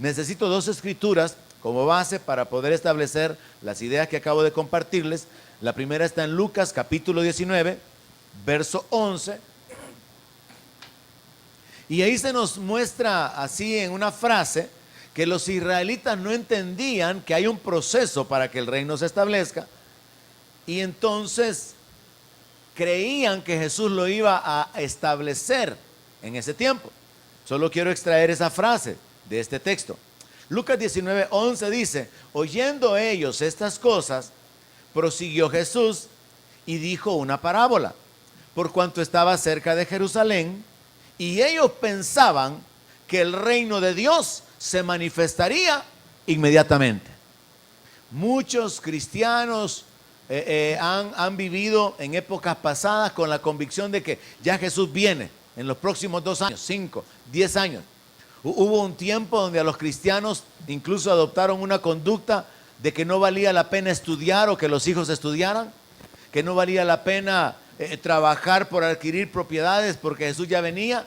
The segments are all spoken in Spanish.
necesito dos escrituras como base para poder establecer las ideas que acabo de compartirles. La primera está en Lucas capítulo 19, verso 11. Y ahí se nos muestra así en una frase que los israelitas no entendían que hay un proceso para que el reino se establezca. Y entonces creían que Jesús lo iba a establecer en ese tiempo. Solo quiero extraer esa frase de este texto. Lucas 19, 11 dice: oyendo ellos estas cosas, prosiguió Jesús y dijo una parábola, por cuanto estaba cerca de Jerusalén, y ellos pensaban que el reino de Dios se manifestaría inmediatamente. Muchos cristianos han vivido en épocas pasadas con la convicción de que ya Jesús viene en los próximos 2 años, 5, 10 años. Hubo un tiempo donde a los cristianos incluso adoptaron una conducta de que no valía la pena estudiar o que los hijos estudiaran, que no valía la pena trabajar por adquirir propiedades porque Jesús ya venía.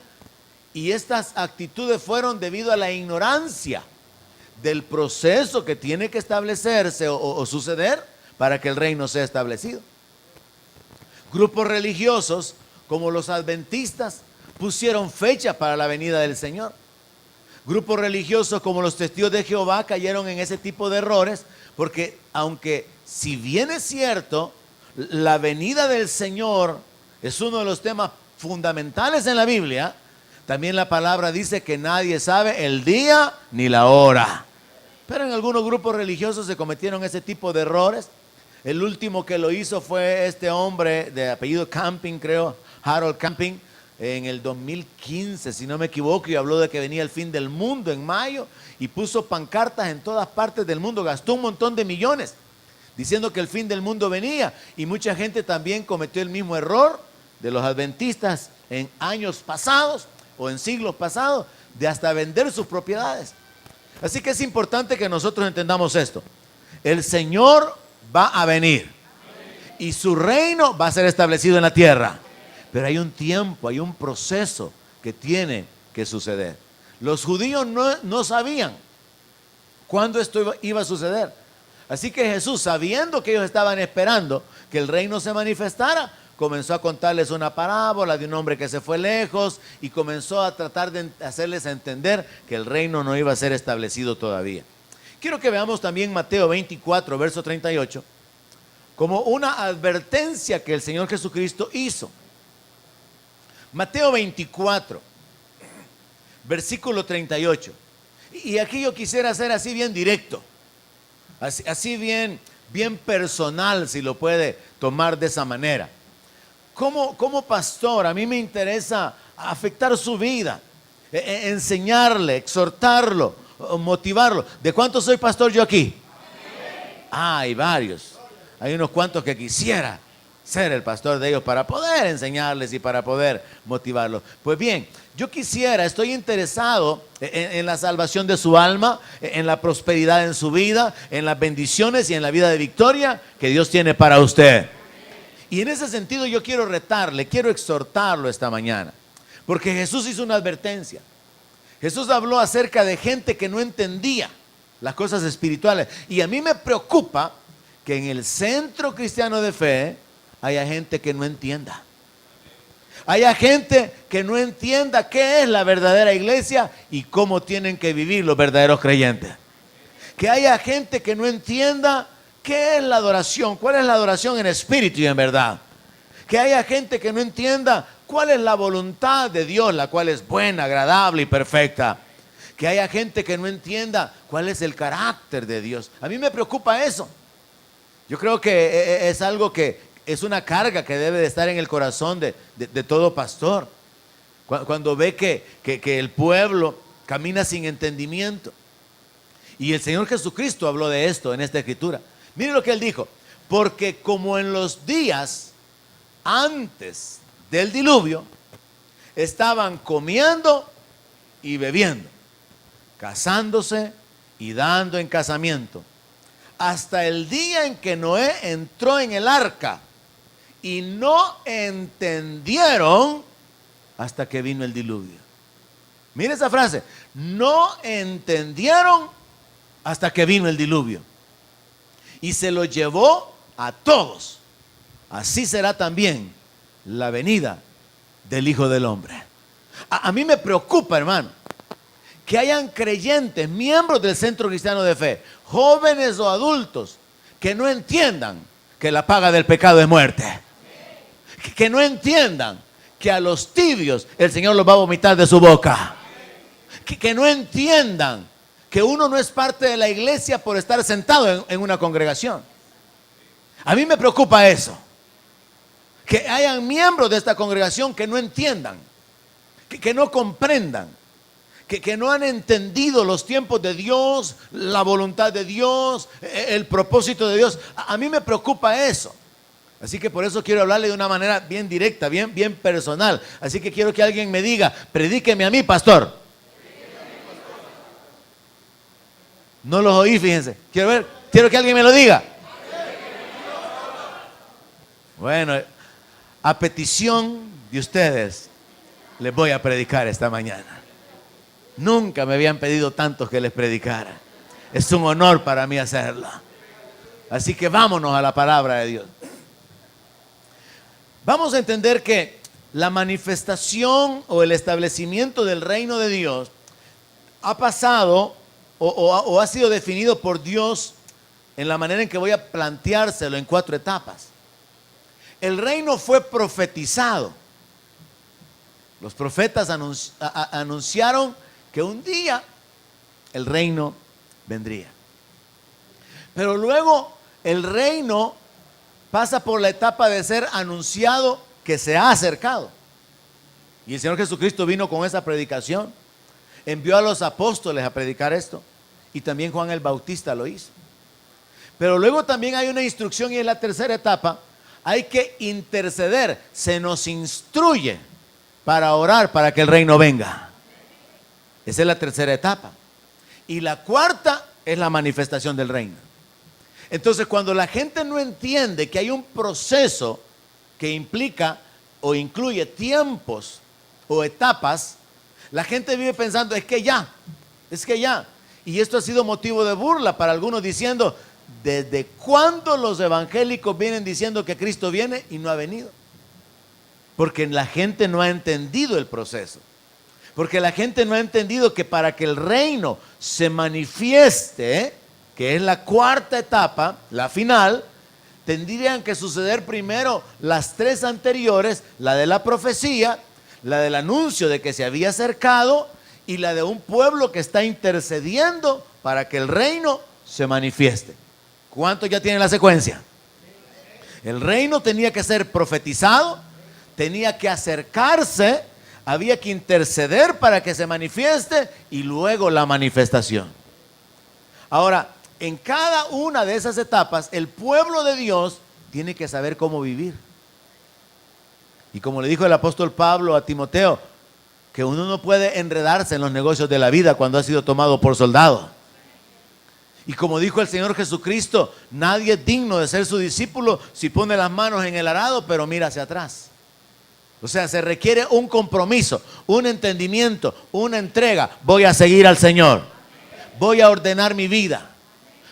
Y estas actitudes fueron debido a la ignorancia del proceso que tiene que establecerse o suceder para que el reino sea establecido. Grupos religiosos como los adventistas pusieron fecha para la venida del Señor. Grupos religiosos como los testigos de Jehová cayeron en ese tipo de errores, porque aunque si bien es cierto, la venida del Señor es uno de los temas fundamentales en la Biblia, también la palabra dice que nadie sabe el día ni la hora. Pero en algunos grupos religiosos se cometieron ese tipo de errores. El último que lo hizo fue este hombre de apellido Camping, creo, Harold Camping, en el 2015, si no me equivoco, y habló de que venía el fin del mundo en mayo y puso pancartas en todas partes del mundo, gastó un montón de millones diciendo que el fin del mundo venía, y mucha gente también cometió el mismo error de los adventistas en años pasados o en siglos pasados, de hasta vender sus propiedades. Así que es importante que nosotros entendamos esto: el Señor va a venir y su reino va a ser establecido en la tierra. Pero hay un tiempo, hay un proceso que tiene que suceder. Los judíos no sabían cuándo esto iba a suceder. Así que Jesús, sabiendo que ellos estaban esperando que el reino se manifestara, comenzó a contarles una parábola de un hombre que se fue lejos y comenzó a tratar de hacerles entender que el reino no iba a ser establecido todavía. Quiero que veamos también Mateo 24, verso 38, como una advertencia que el Señor Jesucristo hizo. Mateo 24, versículo 38. Y aquí yo quisiera ser así bien directo, así bien personal, si lo puede tomar de esa manera. Como pastor, a mí me interesa afectar su vida, enseñarle, exhortarlo, motivarlo. ¿De cuántos soy pastor yo aquí? Hay varios. Hay unos cuantos que quisiera ser el pastor de ellos para poder enseñarles y para poder motivarlos. Pues bien, yo estoy interesado en la salvación de su alma, en la prosperidad en su vida, en las bendiciones y en la vida de victoria que Dios tiene para usted. Y en ese sentido yo quiero retarle, quiero exhortarlo esta mañana, porque Jesús hizo una advertencia. Jesús habló acerca de gente que no entendía las cosas espirituales. Y a mí me preocupa que en el centro cristiano de fe haya gente que no entienda. Haya gente que no entienda qué es la verdadera iglesia y cómo tienen que vivir los verdaderos creyentes. Que haya gente que no entienda qué es la adoración, cuál es la adoración en espíritu y en verdad. Que haya gente que no entienda cuál es la voluntad de Dios, la cual es buena, agradable y perfecta. Que haya gente que no entienda cuál es el carácter de Dios. A mí me preocupa eso. Yo creo que es algo que es una carga que debe de estar en el corazón de todo pastor. Cuando ve que el pueblo camina sin entendimiento. Y el Señor Jesucristo habló de esto en esta escritura. Mire lo que Él dijo: porque como en los días antes del diluvio, estaban comiendo y bebiendo, casándose y dando en casamiento, hasta el día en que Noé entró en el arca, y no entendieron hasta que vino el diluvio. Mire esa frase. No entendieron hasta que vino el diluvio. Y se lo llevó a todos. Así será también la venida del Hijo del Hombre. A mí me preocupa, hermano, que hayan creyentes, miembros del Centro Cristiano de Fe, jóvenes o adultos, que no entiendan que la paga del pecado es muerte. Que no entiendan que a los tibios el Señor los va a vomitar de su boca. Que no entiendan que uno no es parte de la iglesia por estar sentado en una congregación. A mí me preocupa eso. Que hayan miembros de esta congregación que no entiendan, que no comprendan, que no han entendido los tiempos de Dios, la voluntad de Dios, el propósito de Dios. A mí me preocupa eso. Así que por eso quiero hablarle de una manera bien directa, bien personal. Así que quiero que alguien me diga, predíqueme a mí, pastor. No los oí, fíjense. Quiero que alguien me lo diga. Bueno, a petición de ustedes, les voy a predicar esta mañana. Nunca me habían pedido tantos que les predicara. Es un honor para mí hacerlo. Así que vámonos a la palabra de Dios. Vamos a entender que la manifestación o el establecimiento del reino de Dios ha pasado o ha sido definido por Dios en la manera en que voy a planteárselo en 4 etapas. El reino fue profetizado. Los profetas anunciaron que un día el reino vendría. Pero luego el reino pasa por la etapa de ser anunciado que se ha acercado. Y el Señor Jesucristo vino con esa predicación. Envió a los apóstoles a predicar esto. Y también Juan el Bautista lo hizo. Pero luego también hay una instrucción y en la tercera etapa hay que interceder. Se nos instruye para orar para que el reino venga. Esa es la tercera etapa. Y la cuarta es la manifestación del reino. Entonces, cuando la gente no entiende que hay un proceso que implica o incluye tiempos o etapas, la gente vive pensando, es que ya. Y esto ha sido motivo de burla para algunos diciendo, ¿desde cuándo los evangélicos vienen diciendo que Cristo viene y no ha venido? Porque la gente no ha entendido el proceso. Porque la gente no ha entendido que para que el reino se manifieste, que es la cuarta etapa, la final, tendrían que suceder primero las 3 anteriores, la de la profecía, la del anuncio de que se había acercado y la de un pueblo que está intercediendo para que el reino se manifieste. ¿Cuántos ya tienen la secuencia? El reino tenía que ser profetizado, tenía que acercarse, había que interceder para que se manifieste y luego la manifestación. Ahora, en cada una de esas etapas, el pueblo de Dios tiene que saber cómo vivir. Y como le dijo el apóstol Pablo a Timoteo, que uno no puede enredarse en los negocios de la vida cuando ha sido tomado por soldado. Y como dijo el Señor Jesucristo, nadie es digno de ser su discípulo si pone las manos en el arado, pero mira hacia atrás. O sea, se requiere un compromiso, un entendimiento, una entrega. Voy a seguir al Señor. Voy a ordenar mi vida.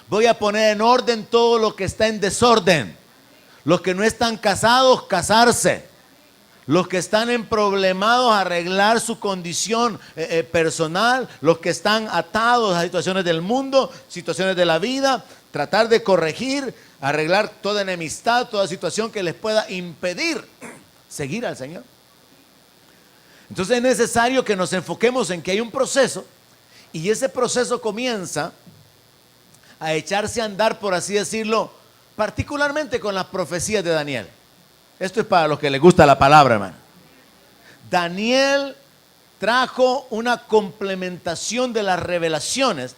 Voy a poner en orden todo lo que está en desorden. Los que no están casados, casarse. Los que están emproblemados, arreglar su condición personal. Los que están atados a situaciones del mundo, situaciones de la vida. Tratar de corregir, arreglar toda enemistad, toda situación que les pueda impedir seguir al Señor. Entonces es necesario que nos enfoquemos en que hay un proceso y ese proceso comienza a echarse a andar, por así decirlo, particularmente con las profecías de Daniel. Esto es para los que les gusta la palabra, hermano. Daniel trajo una complementación de las revelaciones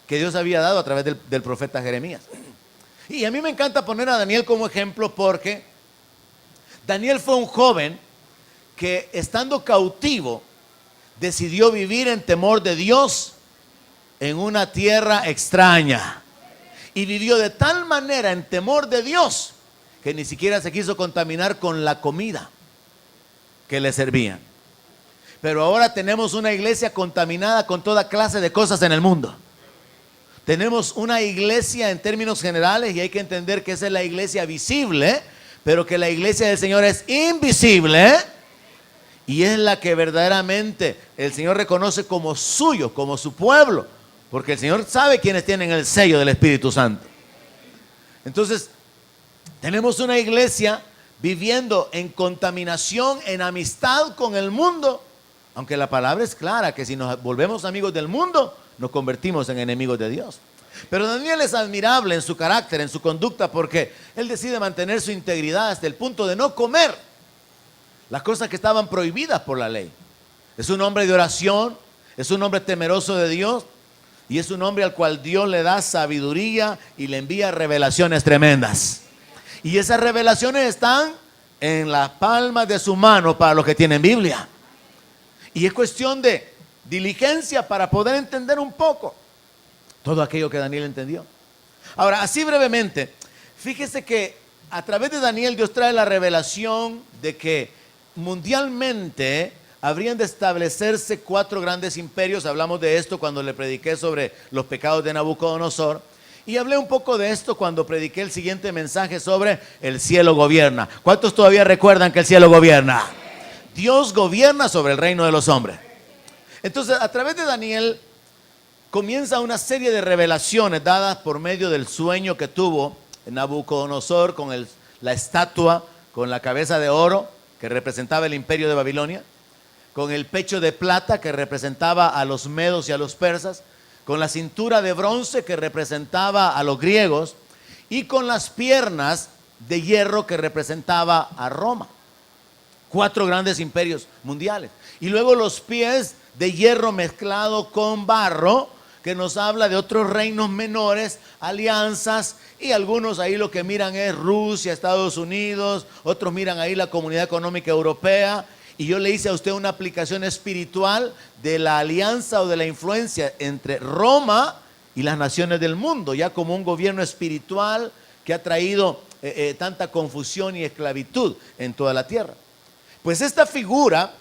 que Dios había dado a través del profeta Jeremías. Y a mí me encanta poner a Daniel como ejemplo porque Daniel fue un joven que estando cautivo decidió vivir en temor de Dios en una tierra extraña. Y vivió de tal manera en temor de Dios que ni siquiera se quiso contaminar con la comida que le servían. Pero ahora tenemos una iglesia contaminada con toda clase de cosas en el mundo. Tenemos una iglesia en términos generales y hay que entender que esa es la iglesia visible, pero que la iglesia del Señor es invisible y es la que verdaderamente el Señor reconoce como suyo, como su pueblo, porque el Señor sabe quiénes tienen el sello del Espíritu Santo. Entonces, tenemos una iglesia viviendo en contaminación, en amistad con el mundo, aunque la palabra es clara que si nos volvemos amigos del mundo, nos convertimos en enemigos de Dios. Pero Daniel es admirable en su carácter, en su conducta, porque él decide mantener su integridad hasta el punto de no comer las cosas que estaban prohibidas por la ley. Es un hombre de oración, es un hombre temeroso de Dios y es un hombre al cual Dios le da sabiduría y le envía revelaciones tremendas. Y esas revelaciones están en las palmas de su mano para los que tienen Biblia. Y es cuestión de diligencia para poder entender un poco todo aquello que Daniel entendió. Ahora, así brevemente, fíjese que a través de Daniel Dios trae la revelación de que mundialmente habrían de establecerse 4 grandes imperios. Hablamos de esto cuando le prediqué sobre los pecados de Nabucodonosor. Y hablé un poco de esto cuando prediqué el siguiente mensaje sobre el cielo gobierna. ¿Cuántos todavía recuerdan que el cielo gobierna? Dios gobierna sobre el reino de los hombres. Entonces, a través de Daniel comienza una serie de revelaciones dadas por medio del sueño que tuvo Nabucodonosor con la estatua con la cabeza de oro que representaba el imperio de Babilonia, con el pecho de plata que representaba a los medos y a los persas, con la cintura de bronce que representaba a los griegos y con las piernas de hierro que representaba a Roma. 4 grandes imperios mundiales. Y luego los pies de hierro mezclado con barro, que nos habla de otros reinos menores, alianzas, y algunos ahí lo que miran es Rusia, Estados Unidos, otros miran ahí la Comunidad Económica Europea. Y yo le hice a usted una aplicación espiritual de la alianza o de la influencia entre Roma y las naciones del mundo, ya como un gobierno espiritual que ha traído tanta confusión y esclavitud en toda la tierra. Pues esta figura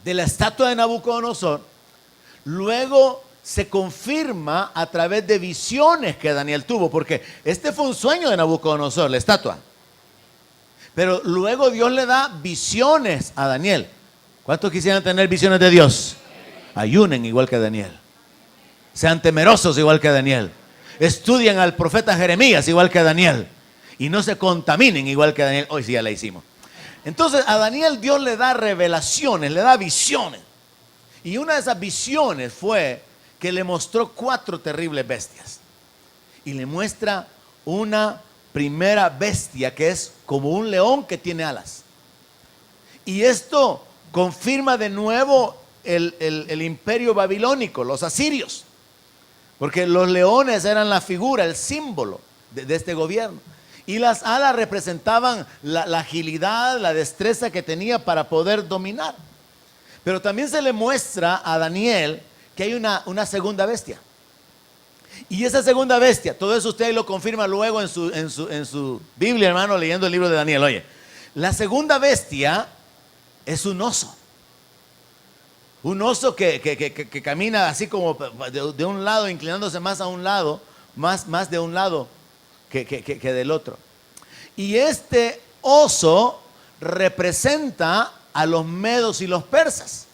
de la estatua de Nabucodonosor luego se confirma a través de visiones que Daniel tuvo, porque este fue un sueño de Nabucodonosor, la estatua. Pero luego Dios le da visiones a Daniel. ¿Cuántos quisieran tener visiones de Dios? Ayunen igual que Daniel. Sean temerosos igual que Daniel. Estudien al profeta Jeremías igual que Daniel. Y no se contaminen igual que Daniel. Hoy sí ya la hicimos. Entonces a Daniel Dios le da revelaciones, le da visiones. Y una de esas visiones fue que le mostró 4 terribles bestias. Y le muestra una primera bestia que es como un león que tiene alas. Y esto confirma de nuevo el imperio babilónico, los asirios. Porque los leones eran la figura, el símbolo de este gobierno. Y las alas representaban la agilidad, la destreza que tenía para poder dominar. Pero también se le muestra a Daniel que hay una segunda bestia. Y esa segunda bestia, todo eso usted lo confirma luego en su Biblia, hermano, leyendo el libro de Daniel. Oye, la segunda bestia es un oso. Un oso que camina así como de un lado, inclinándose más a un lado, más de un lado que del otro. Y este oso representa a los medos y los persas.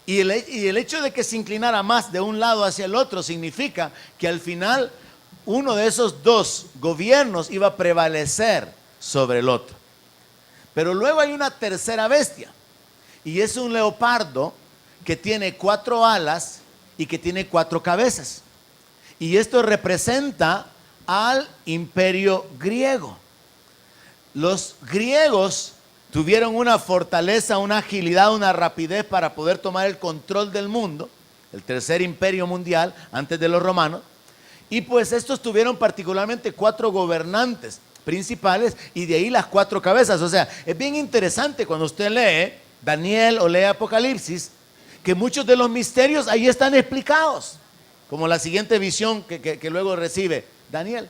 Y el hecho de que se inclinara más de un lado hacia el otro significa que al final uno de esos 2 gobiernos iba a prevalecer sobre el otro. Pero luego hay una tercera bestia y es un leopardo que tiene 4 alas y que tiene 4 cabezas. Y esto representa al imperio griego. Los griegos tuvieron una fortaleza, una agilidad, una rapidez para poder tomar el control del mundo, el tercer imperio mundial antes de los romanos. Y pues estos tuvieron particularmente 4 gobernantes principales y de ahí las 4 cabezas. O sea, es bien interesante cuando usted lee Daniel o lee Apocalipsis, que muchos de los misterios ahí están explicados, como la siguiente visión que luego recibe Daniel.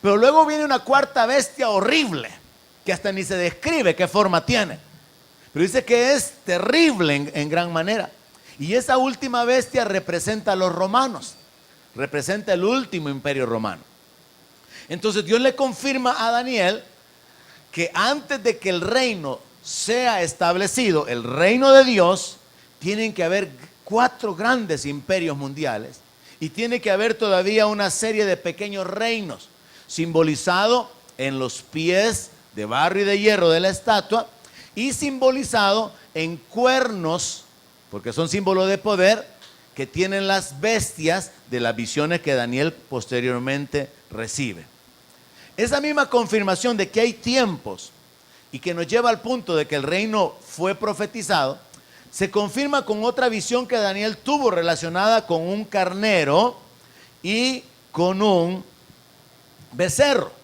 Pero luego viene una 4ª bestia horrible, que hasta ni se describe qué forma tiene. Pero dice que es terrible en gran manera. Y esa última bestia representa a los romanos, representa el último imperio romano. Entonces Dios le confirma a Daniel que antes de que el reino sea establecido, el reino de Dios, tienen que haber 4 grandes imperios mundiales y tiene que haber todavía una serie de pequeños reinos, simbolizado en los pies de barro y de hierro de la estatua y simbolizado en cuernos, porque son símbolos de poder, que tienen las bestias de las visiones que Daniel posteriormente recibe. Esa misma confirmación de que hay tiempos y que nos lleva al punto de que el reino fue profetizado, se confirma con otra visión que Daniel tuvo relacionada con un carnero y con un becerro.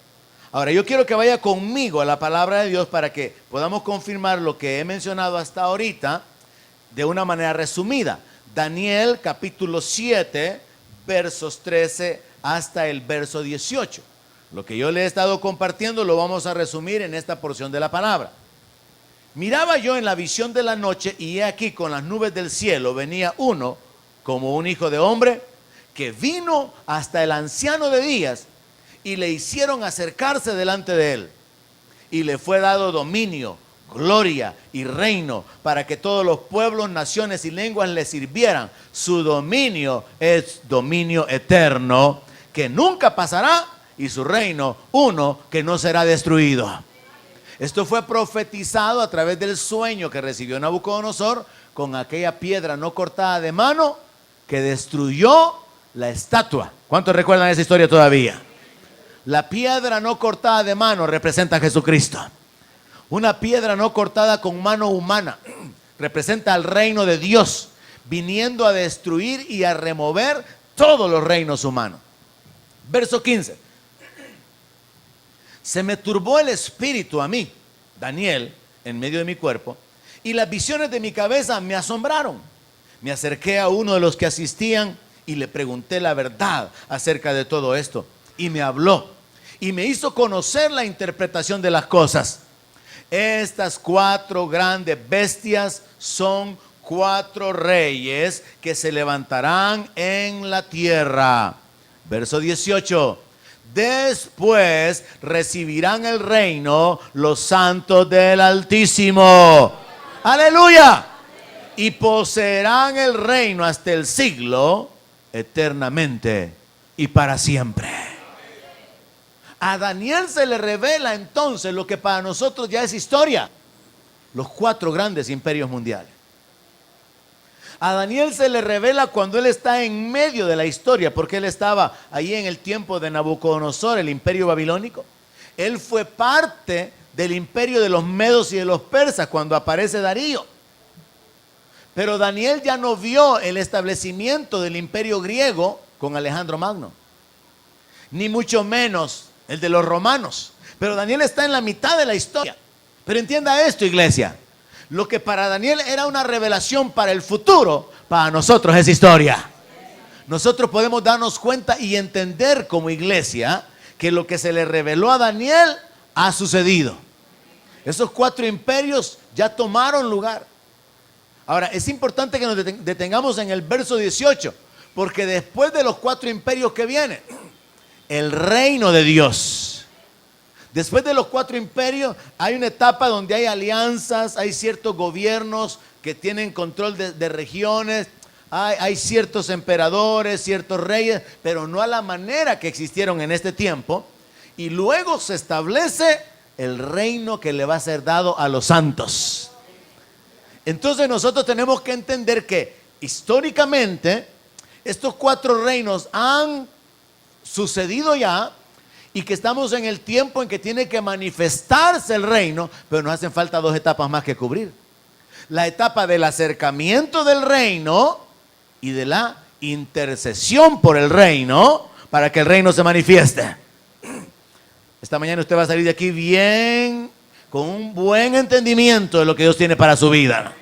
Ahora yo quiero que vaya conmigo a la palabra de Dios para que podamos confirmar lo que he mencionado hasta ahorita de una manera resumida. Daniel capítulo 7, versos 13 hasta el verso 18. Lo que yo le he estado compartiendo lo vamos a resumir en esta porción de la palabra. Miraba yo en la visión de la noche y he aquí con las nubes del cielo venía uno como un hijo de hombre que vino hasta el anciano de días y le hicieron acercarse delante de él y le fue dado dominio, gloria y reino para que todos los pueblos, naciones y lenguas le sirvieran. Su dominio es dominio eterno que nunca pasará y su reino uno que no será destruido. Esto fue profetizado a través del sueño que recibió Nabucodonosor con aquella piedra no cortada de mano que destruyó la estatua. ¿Cuántos recuerdan esa historia todavía? La piedra no cortada de mano representa a Jesucristo. Una piedra no cortada con mano humana representa al reino de Dios, viniendo a destruir y a remover todos los reinos humanos. Verso 15. Se me turbó el espíritu a mí, Daniel, en medio de mi cuerpo, y las visiones de mi cabeza me asombraron. Me acerqué a uno de los que asistían y le pregunté la verdad acerca de todo esto. Y me habló y me hizo conocer la interpretación de las cosas. Estas 4 grandes bestias son 4 reyes que se levantarán en la tierra. Verso 18. Después recibirán el reino los santos del Altísimo. ¡Aleluya! Y poseerán el reino hasta el siglo, eternamente y para siempre. A Daniel se le revela entonces lo que para nosotros ya es historia: los 4 grandes imperios mundiales. A Daniel se le revela cuando él está en medio de la historia, porque él estaba ahí en el tiempo de Nabucodonosor, el imperio babilónico. Él fue parte del imperio de los medos y de los persas cuando aparece Darío. Pero Daniel ya no vio el establecimiento del imperio griego con Alejandro Magno, ni mucho menos el de los romanos. Pero Daniel está en la mitad de la historia. Pero entienda esto, iglesia: lo que para Daniel era una revelación para el futuro, para nosotros es historia. Nosotros podemos darnos cuenta y entender como iglesia que lo que se le reveló a Daniel ha sucedido. Esos 4 imperios ya tomaron lugar. Ahora, es importante que nos detengamos en el verso 18, porque después de los 4 imperios que vienen, el reino de Dios. Después de los 4 imperios hay una etapa donde hay alianzas, hay ciertos gobiernos que tienen control de regiones, hay ciertos emperadores, ciertos reyes, pero no a la manera que existieron en este tiempo. Y luego se establece el reino que le va a ser dado a los santos. Entonces nosotros tenemos que entender que históricamente estos 4 reinos han sucedido ya, y que estamos en el tiempo en que tiene que manifestarse el reino, pero nos hacen falta 2 etapas más que cubrir: la etapa del acercamiento del reino y de la intercesión por el reino para que el reino se manifieste. Esta mañana usted va a salir de aquí bien, con un buen entendimiento de lo que Dios tiene para su vida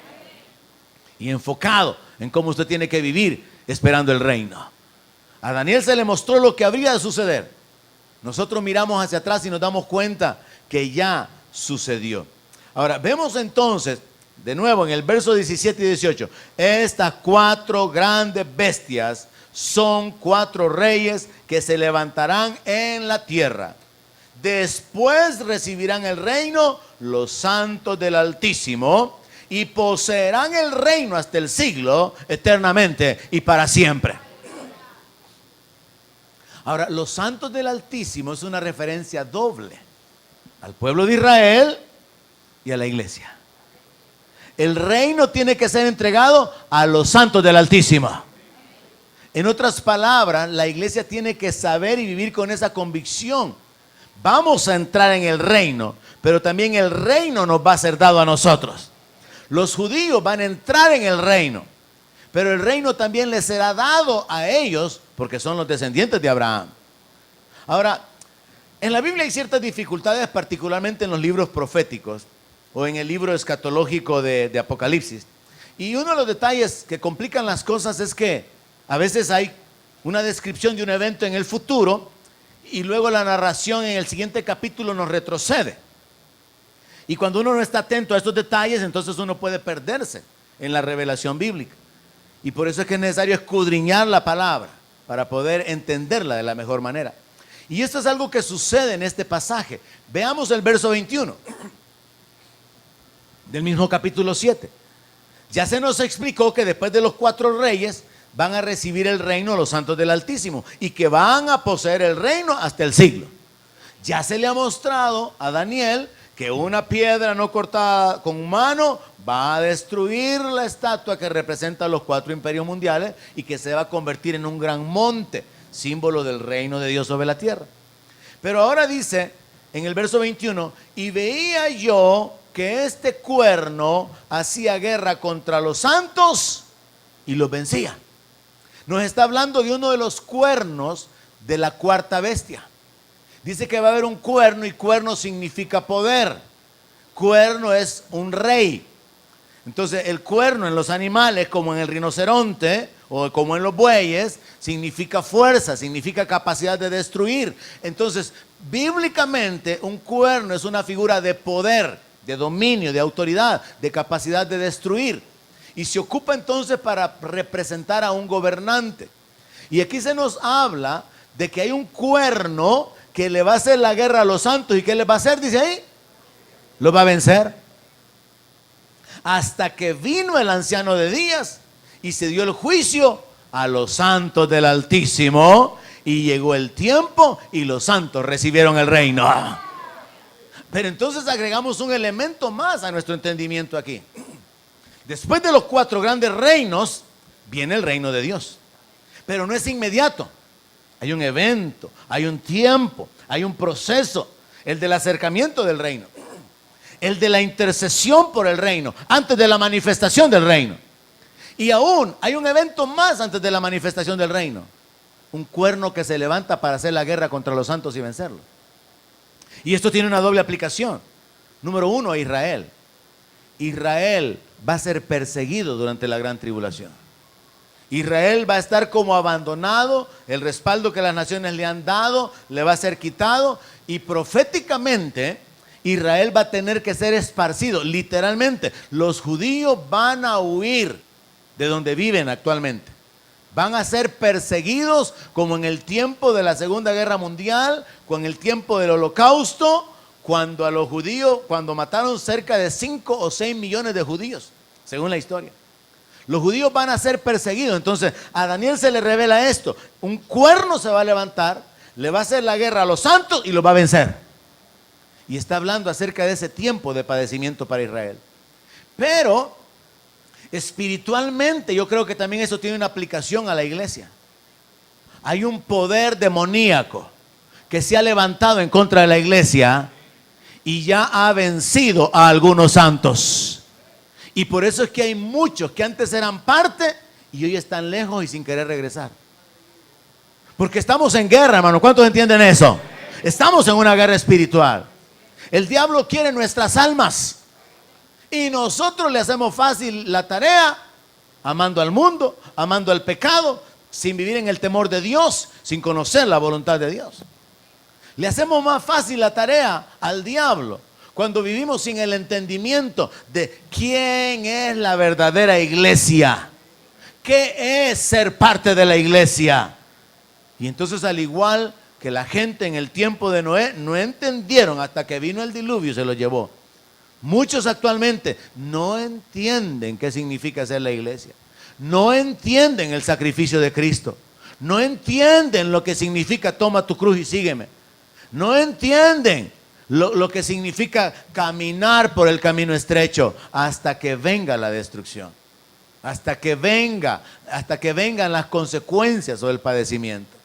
y enfocado en cómo usted tiene que vivir esperando el reino. A Daniel se le mostró lo que habría de suceder. Nosotros miramos hacia atrás y nos damos cuenta que ya sucedió. Ahora, vemos entonces De nuevo, en el verso 17 y 18, estas 4 grandes bestias son 4 reyes que se levantarán en la tierra. Después recibirán el reino los santos del Altísimo y poseerán el reino hasta el siglo, eternamente y para siempre. Ahora, los santos del Altísimo es una referencia doble al pueblo de Israel y a la iglesia. El reino tiene que ser entregado a los santos del Altísimo. En otras palabras, la iglesia tiene que saber y vivir con esa convicción. Vamos a entrar en el reino, pero también el reino nos va a ser dado a nosotros. Los judíos van a entrar en el reino, pero el reino también les será dado a ellos porque son los descendientes de Abraham. Ahora, en la Biblia hay ciertas dificultades, particularmente en los libros proféticos o en el libro escatológico de Apocalipsis. Y uno de los detalles que complican las cosas es que a veces hay una descripción de un evento en el futuro y luego la narración en el siguiente capítulo nos retrocede. Y cuando uno no está atento a estos detalles, entonces uno puede perderse en la revelación bíblica. Y por eso es que es necesario escudriñar la palabra para poder entenderla de la mejor manera. Y esto es algo que sucede en este pasaje. Veamos el verso 21 del mismo capítulo 7. Ya se nos explicó que después de los 4 reyes van a recibir el reino los santos del Altísimo y que van a poseer el reino hasta el siglo. Ya se le ha mostrado a Daniel que una piedra no cortada con mano va a destruir la estatua que representa los 4 imperios mundiales y que se va a convertir en un gran monte, símbolo del reino de Dios sobre la tierra. Pero ahora dice en el verso 21, y veía yo que este cuerno hacía guerra contra los santos y los vencía. Nos está hablando de uno de los cuernos de la 4ª bestia. Dice que va a haber un cuerno y cuerno significa poder. Cuerno es un rey. Entonces el cuerno en los animales, como en el rinoceronte o como en los bueyes, significa fuerza, significa capacidad de destruir. Entonces, bíblicamente un cuerno es una figura de poder, de dominio, de autoridad, de capacidad de destruir. Y se ocupa entonces para representar a un gobernante. Y aquí se nos habla de que hay un cuerno que le va a hacer la guerra a los santos. ¿Y qué le va a hacer? Dice ahí, lo va a vencer. Hasta que vino el anciano de días y se dio el juicio a los santos del Altísimo, y llegó el tiempo y los santos recibieron el reino. Pero entonces agregamos un elemento más a nuestro entendimiento aquí. Después de los 4 grandes reinos viene el reino de Dios, pero no es inmediato. Hay un evento, hay un tiempo, hay un proceso, el del acercamiento del reino, el de la intercesión por el reino, antes de la manifestación del reino. Y aún hay un evento más antes de la manifestación del reino, un cuerno que se levanta para hacer la guerra contra los santos y vencerlos. Y esto tiene una doble aplicación. Número 1, a Israel. Israel va a ser perseguido durante la gran tribulación. Israel va a estar como abandonado, el respaldo que las naciones le han dado le va a ser quitado, y proféticamente Israel va a tener que ser esparcido. Literalmente, los judíos van a huir de donde viven actualmente. Van a ser perseguidos como en el tiempo de la Segunda Guerra Mundial, con el tiempo del Holocausto, cuando a los judíos, cuando mataron cerca de 5 o 6 millones de judíos, según la historia. Los judíos van a ser perseguidos. Entonces a Daniel se le revela esto: un cuerno se va a levantar, le va a hacer la guerra a los santos y los va a vencer. Y está hablando acerca de ese tiempo de padecimiento para Israel. Pero espiritualmente yo creo que también eso tiene una aplicación a la iglesia. Hay un poder demoníaco que se ha levantado en contra de la iglesia y ya ha vencido a algunos santos. Y por eso es que hay muchos que antes eran parte y hoy están lejos y sin querer regresar. Porque estamos en guerra, hermano. ¿Cuántos entienden eso? Estamos en una guerra espiritual. El diablo quiere nuestras almas y nosotros le hacemos fácil la tarea, amando al mundo, amando al pecado, sin vivir en el temor de Dios, sin conocer la voluntad de Dios. Le hacemos más fácil la tarea al diablo cuando vivimos sin el entendimiento de quién es la verdadera iglesia, qué es ser parte de la iglesia. Y entonces, al igual que la gente en el tiempo de Noé, no entendieron hasta que vino el diluvio y se lo llevó. Muchos actualmente no entienden qué significa ser la iglesia. No entienden el sacrificio de Cristo. No entienden lo que significa toma tu cruz y sígueme. No entienden lo que significa caminar por el camino estrecho hasta que venga la destrucción. Hasta que vengan las consecuencias o el padecimiento.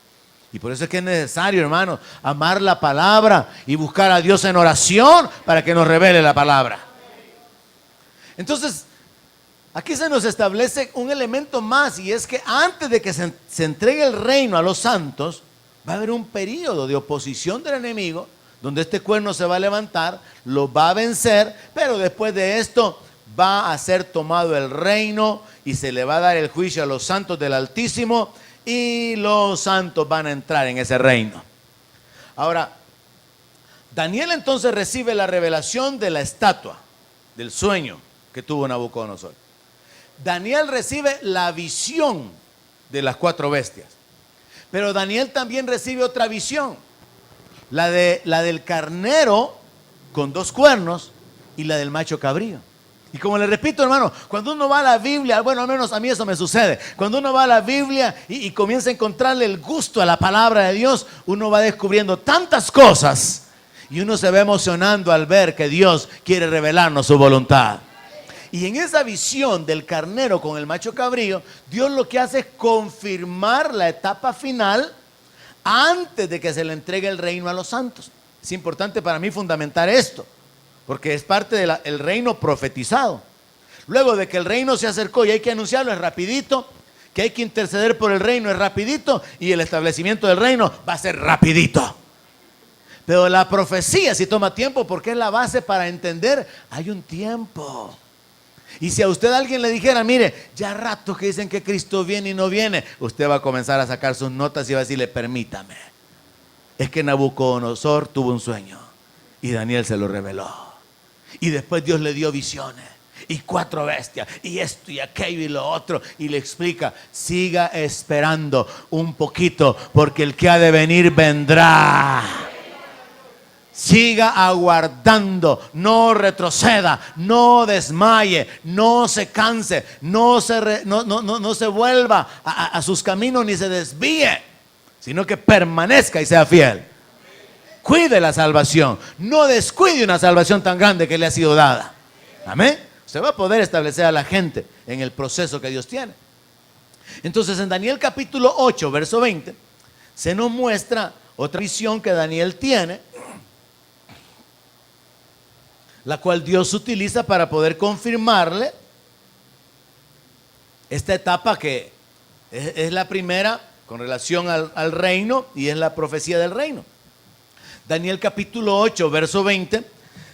Y por eso es que es necesario, hermanos, amar la palabra y buscar a Dios en oración para que nos revele la palabra. Entonces, aquí se nos establece un elemento más, y es que antes de que se entregue el reino a los santos, va a haber un periodo de oposición del enemigo, donde este cuerno se va a levantar, lo va a vencer, pero después de esto va a ser tomado el reino y se le va a dar el juicio a los santos del Altísimo, y los santos van a entrar en ese reino. Ahora, Daniel entonces recibe la revelación de la estatua, del sueño que tuvo Nabucodonosor. Daniel recibe la visión de las 4 bestias. Pero Daniel también recibe otra visión, la del carnero con 2 cuernos y la del macho cabrío. Y como le repito, hermano, cuando uno va a la Biblia, bueno, al menos a mí eso me sucede, cuando uno va a la Biblia y comienza a encontrarle el gusto a la palabra de Dios, uno va descubriendo tantas cosas y uno se va emocionando al ver que Dios quiere revelarnos su voluntad. Y en esa visión del carnero con el macho cabrío, Dios lo que hace es confirmar la etapa final antes de que se le entregue el reino a los santos. Es importante para mí fundamentar esto, porque es parte del reino profetizado. Luego de que el reino se acercó y hay que anunciarlo, es rapidito, que hay que interceder por el reino, es rapidito, y el establecimiento del reino va a ser rapidito. Pero la profecía sí toma tiempo, porque es la base para entender, hay un tiempo. Y si a usted alguien le dijera, mire, ya rato que dicen que Cristo viene y no viene, usted va a comenzar a sacar sus notas y va a decirle, permítame, es que Nabucodonosor tuvo un sueño y Daniel se lo reveló. Y después Dios le dio visiones y 4 bestias y esto y aquello y lo otro, y le explica, siga esperando un poquito, porque el que ha de venir vendrá. Siga aguardando, no retroceda, no desmaye, no se canse, no se vuelva a sus caminos ni se desvíe, sino que permanezca y sea fiel. Cuide la salvación, no descuide una salvación tan grande que le ha sido dada. Amén. Usted va a poder establecer a la gente en el proceso que Dios tiene. Entonces, en Daniel capítulo 8, verso 20, se nos muestra otra visión que Daniel tiene, la cual Dios utiliza para poder confirmarle esta etapa que es la primera con relación al reino, y es la profecía del reino. Daniel capítulo 8, verso 20,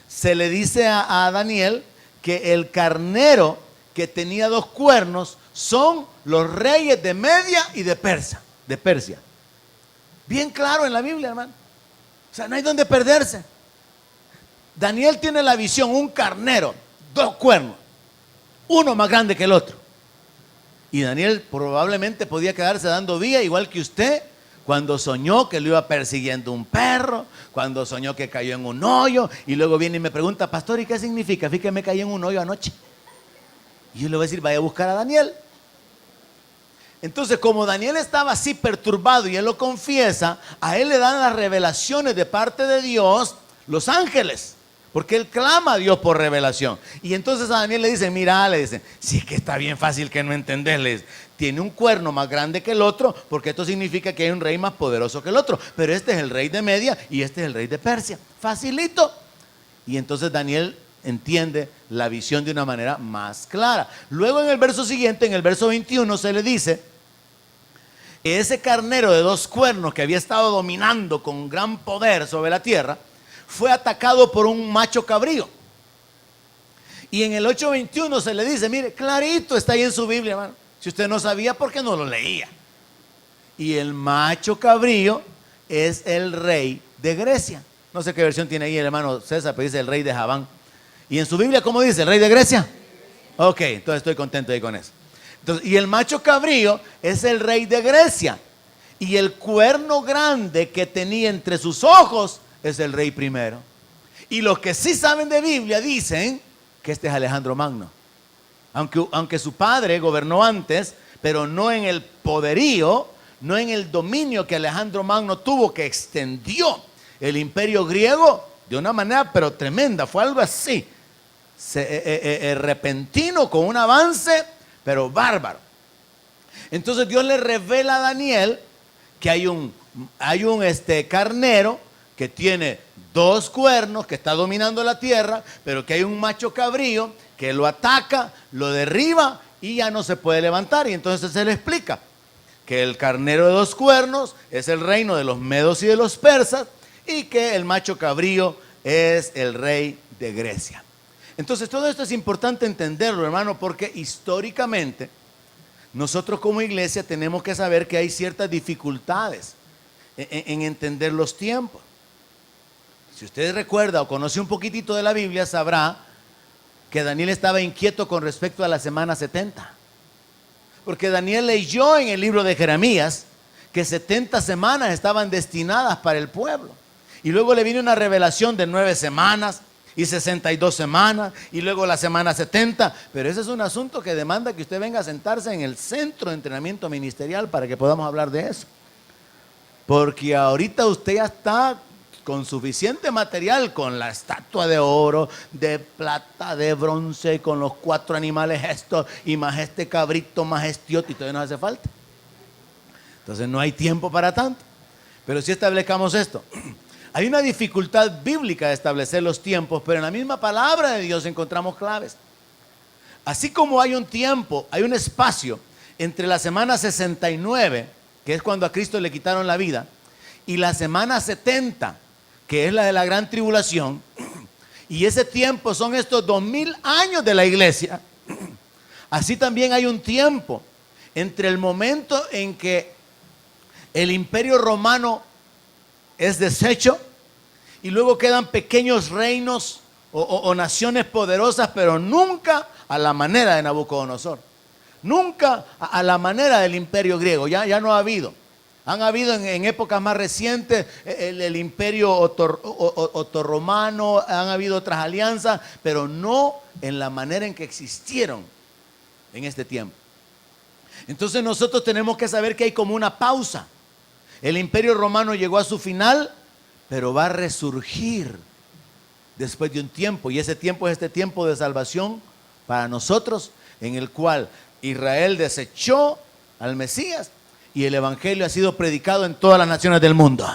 se le dice a Daniel que el carnero que tenía 2 cuernos son los reyes de Media y de Persia. Bien claro en la Biblia, hermano. O sea, no hay donde perderse. Daniel tiene la visión, un carnero, 2 cuernos, uno más grande que el otro. Y Daniel probablemente podía quedarse dando vía, igual que usted, cuando soñó que lo iba persiguiendo un perro, cuando soñó que cayó en un hoyo, y luego viene y me pregunta, pastor, ¿y qué significa? Fíjate que me caí en un hoyo anoche. Y yo le voy a decir, vaya a buscar a Daniel. Entonces, como Daniel estaba así perturbado y él lo confiesa, a él le dan las revelaciones de parte de Dios los ángeles, porque él clama a Dios por revelación. Y entonces a Daniel le dicen, mira, le dicen, sí, es que está bien fácil que no entendés, tiene un cuerno más grande que el otro, porque esto significa que hay un rey más poderoso que el otro, pero este es el rey de Media y este es el rey de Persia, facilito. Y entonces Daniel entiende la visión de una manera más clara. Luego en el verso siguiente, en el verso 21, se le dice que ese carnero de 2 cuernos que había estado dominando con gran poder sobre la tierra, fue atacado por un macho cabrío. Y en el 8:21 se le dice, mire, clarito está ahí en su Biblia, hermano. Si usted no sabía, ¿por qué no lo leía? Y el macho cabrío es el rey de Grecia. No sé qué versión tiene ahí el hermano César, pero dice el rey de Javán. ¿Y en su Biblia cómo dice? ¿El rey de Grecia? Ok, entonces estoy contento ahí con eso. Entonces, y el macho cabrío es el rey de Grecia. Y el cuerno grande que tenía entre sus ojos es el rey primero. Y los que sí saben de Biblia dicen que este es Alejandro Magno. Aunque su padre gobernó antes, pero no en el poderío, no en el dominio que Alejandro Magno tuvo, que extendió el imperio griego de una manera pero tremenda. Fue algo así, repentino, con un avance pero bárbaro. Entonces Dios le revela a Daniel que hay un carnero que tiene 2 cuernos, que está dominando la tierra, pero que hay un macho cabrío que lo ataca, lo derriba y ya no se puede levantar. Y entonces se le explica que el carnero de 2 cuernos es el reino de los medos y de los persas, y que el macho cabrío es el rey de Grecia. Entonces todo esto es importante entenderlo, hermano, porque históricamente nosotros como iglesia tenemos que saber que hay ciertas dificultades en entender los tiempos. Si usted recuerda o conoce un poquitito de la Biblia, sabrá que Daniel estaba inquieto con respecto a la semana 70. Porque Daniel leyó en el libro de Jeremías que 70 semanas estaban destinadas para el pueblo. Y luego le vino una revelación de 9 semanas y 62 semanas y luego la semana 70. Pero ese es un asunto que demanda que usted venga a sentarse en el centro de entrenamiento ministerial para que podamos hablar de eso. Porque ahorita usted ya está con suficiente material, con la estatua de oro, de plata, de bronce, con los 4 animales estos, y más este cabrito, más este otro, y todavía nos hace falta. Entonces no hay tiempo para tanto. Pero si establezcamos esto, hay una dificultad bíblica de establecer los tiempos, pero en la misma palabra de Dios encontramos claves. Así como hay un tiempo, hay un espacio entre la semana 69, que es cuando a Cristo le quitaron la vida, y la semana 70, que es la de la gran tribulación, y ese tiempo son estos 2000 años de la iglesia. Así también hay un tiempo entre el momento en que el imperio romano es deshecho y luego quedan pequeños reinos o naciones poderosas, pero nunca a la manera de Nabucodonosor, nunca a la manera del imperio griego. Ya no ha habido. Han habido en épocas más recientes el imperio otorromano, han habido otras alianzas, pero no en la manera en que existieron en este tiempo. Entonces nosotros tenemos que saber que hay como una pausa. El imperio romano llegó a su final, pero va a resurgir después de un tiempo, y ese tiempo es este tiempo de salvación para nosotros, en el cual Israel desechó al Mesías y el evangelio ha sido predicado en todas las naciones del mundo.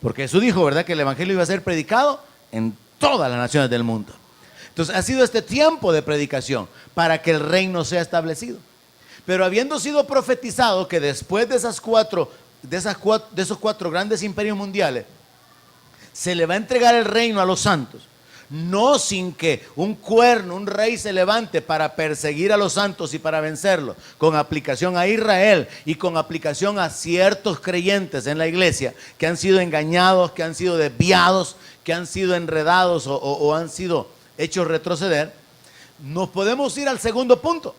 Porque Jesús dijo, ¿verdad?, que el evangelio iba a ser predicado en todas las naciones del mundo. Entonces ha sido este tiempo de predicación para que el reino sea establecido. Pero habiendo sido profetizado que después de esos 4 grandes imperios mundiales se le va a entregar el reino a los santos, no sin que un cuerno, un rey se levante para perseguir a los santos y para vencerlos, con aplicación a Israel y con aplicación a ciertos creyentes en la iglesia que han sido engañados, que han sido desviados, que han sido enredados o han sido hechos retroceder. Nos podemos ir al segundo punto,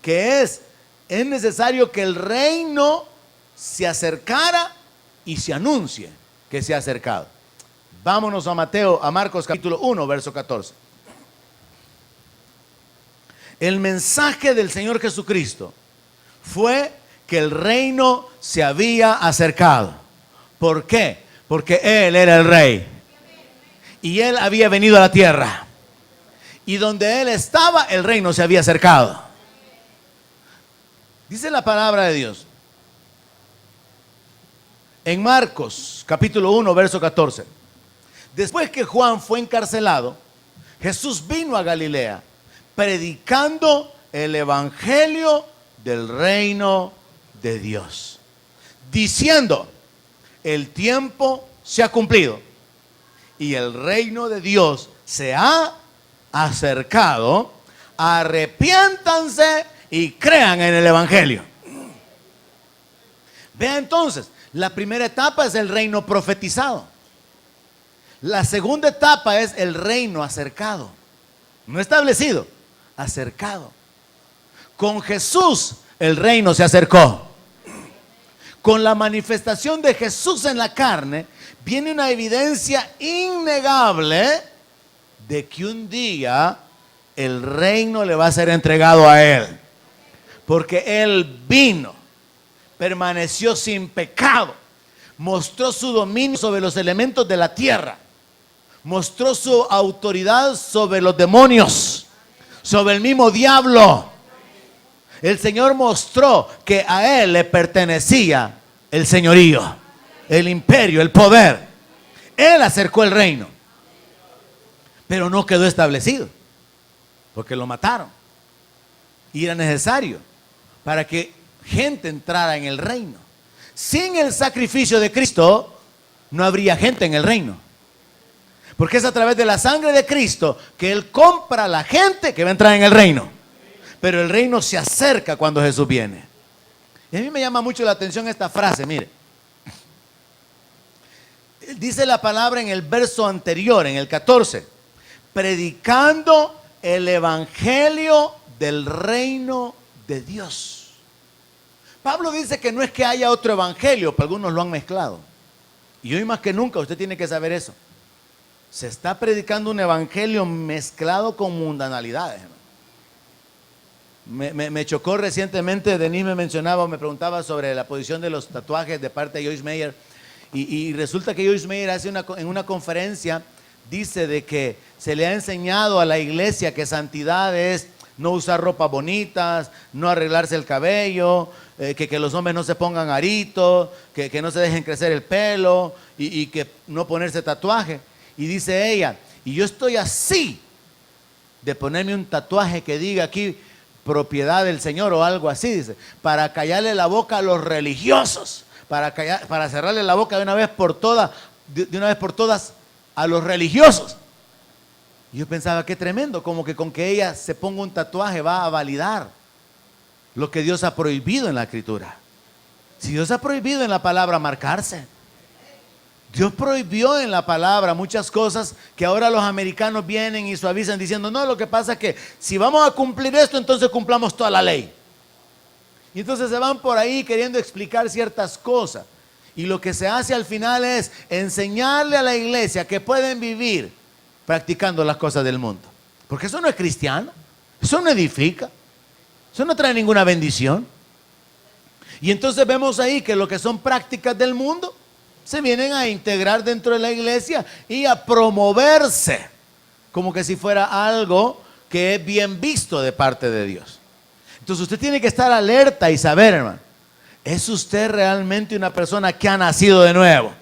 que es necesario que el reino se acercara y se anuncie que se ha acercado. Vámonos a Marcos capítulo 1, verso 14. El mensaje del Señor Jesucristo fue que el reino se había acercado. ¿Por qué? Porque Él era el rey y Él había venido a la tierra, y donde Él estaba, el reino se había acercado. Dice la palabra de Dios en Marcos capítulo 1, verso 14. Después que Juan fue encarcelado, Jesús vino a Galilea predicando el evangelio del reino de Dios, diciendo: el tiempo se ha cumplido y el reino de Dios se ha acercado. Arrepiéntanse y crean en el evangelio. Vea entonces, la primera etapa es el reino profetizado. La segunda etapa es el reino acercado. No establecido, acercado. Con Jesús el reino se acercó. Con la manifestación de Jesús en la carne, viene una evidencia innegable de que un día el reino le va a ser entregado a Él. Porque Él vino, permaneció sin pecado, mostró su dominio sobre los elementos de la tierra, mostró su autoridad sobre los demonios, sobre el mismo diablo. El Señor mostró que a Él le pertenecía el señorío, el imperio, el poder. Él acercó el reino, pero no quedó establecido, porque lo mataron. Y era necesario para que gente entrara en el reino. Sin el sacrificio de Cristo, no habría gente en el reino. Porque es a través de la sangre de Cristo que Él compra a la gente que va a entrar en el reino. Pero el reino se acerca cuando Jesús viene. Y a mí me llama mucho la atención esta frase, mire. Dice la palabra en el verso anterior, en el 14, predicando el evangelio del reino de Dios. Pablo dice que no es que haya otro evangelio, pero algunos lo han mezclado. Y hoy más que nunca usted tiene que saber eso. Se está predicando un evangelio mezclado con mundanalidades. Me chocó recientemente, Denise me mencionaba, me preguntaba sobre la posición de los tatuajes de parte de Joyce Meyer. Y resulta que Joyce Meyer en una conferencia dice de que se le ha enseñado a la iglesia que santidad es no usar ropas bonitas, no arreglarse el cabello, que los hombres no se pongan aritos, que no se dejen crecer el pelo y que no ponerse tatuaje. Y dice ella, y yo estoy así de ponerme un tatuaje que diga aquí propiedad del Señor o algo así, dice, para callarle la boca a los religiosos, para cerrarle la boca de una vez por todas a los religiosos. Y yo pensaba, qué tremendo, como que con que ella se ponga un tatuaje va a validar lo que Dios ha prohibido en la Escritura. Si Dios ha prohibido en la palabra marcarse, Dios prohibió en la palabra muchas cosas que ahora los americanos vienen y suavizan diciendo, no, lo que pasa es que si vamos a cumplir esto, entonces cumplamos toda la ley. Y entonces se van por ahí queriendo explicar ciertas cosas. Y lo que se hace al final es enseñarle a la iglesia que pueden vivir practicando las cosas del mundo. Porque eso no es cristiano, eso no edifica, eso no trae ninguna bendición. Y entonces vemos ahí que lo que son prácticas del mundo se vienen a integrar dentro de la iglesia y a promoverse como que si fuera algo que es bien visto de parte de Dios. Entonces usted tiene que estar alerta y saber, hermano, ¿es usted realmente una persona que ha nacido de nuevo?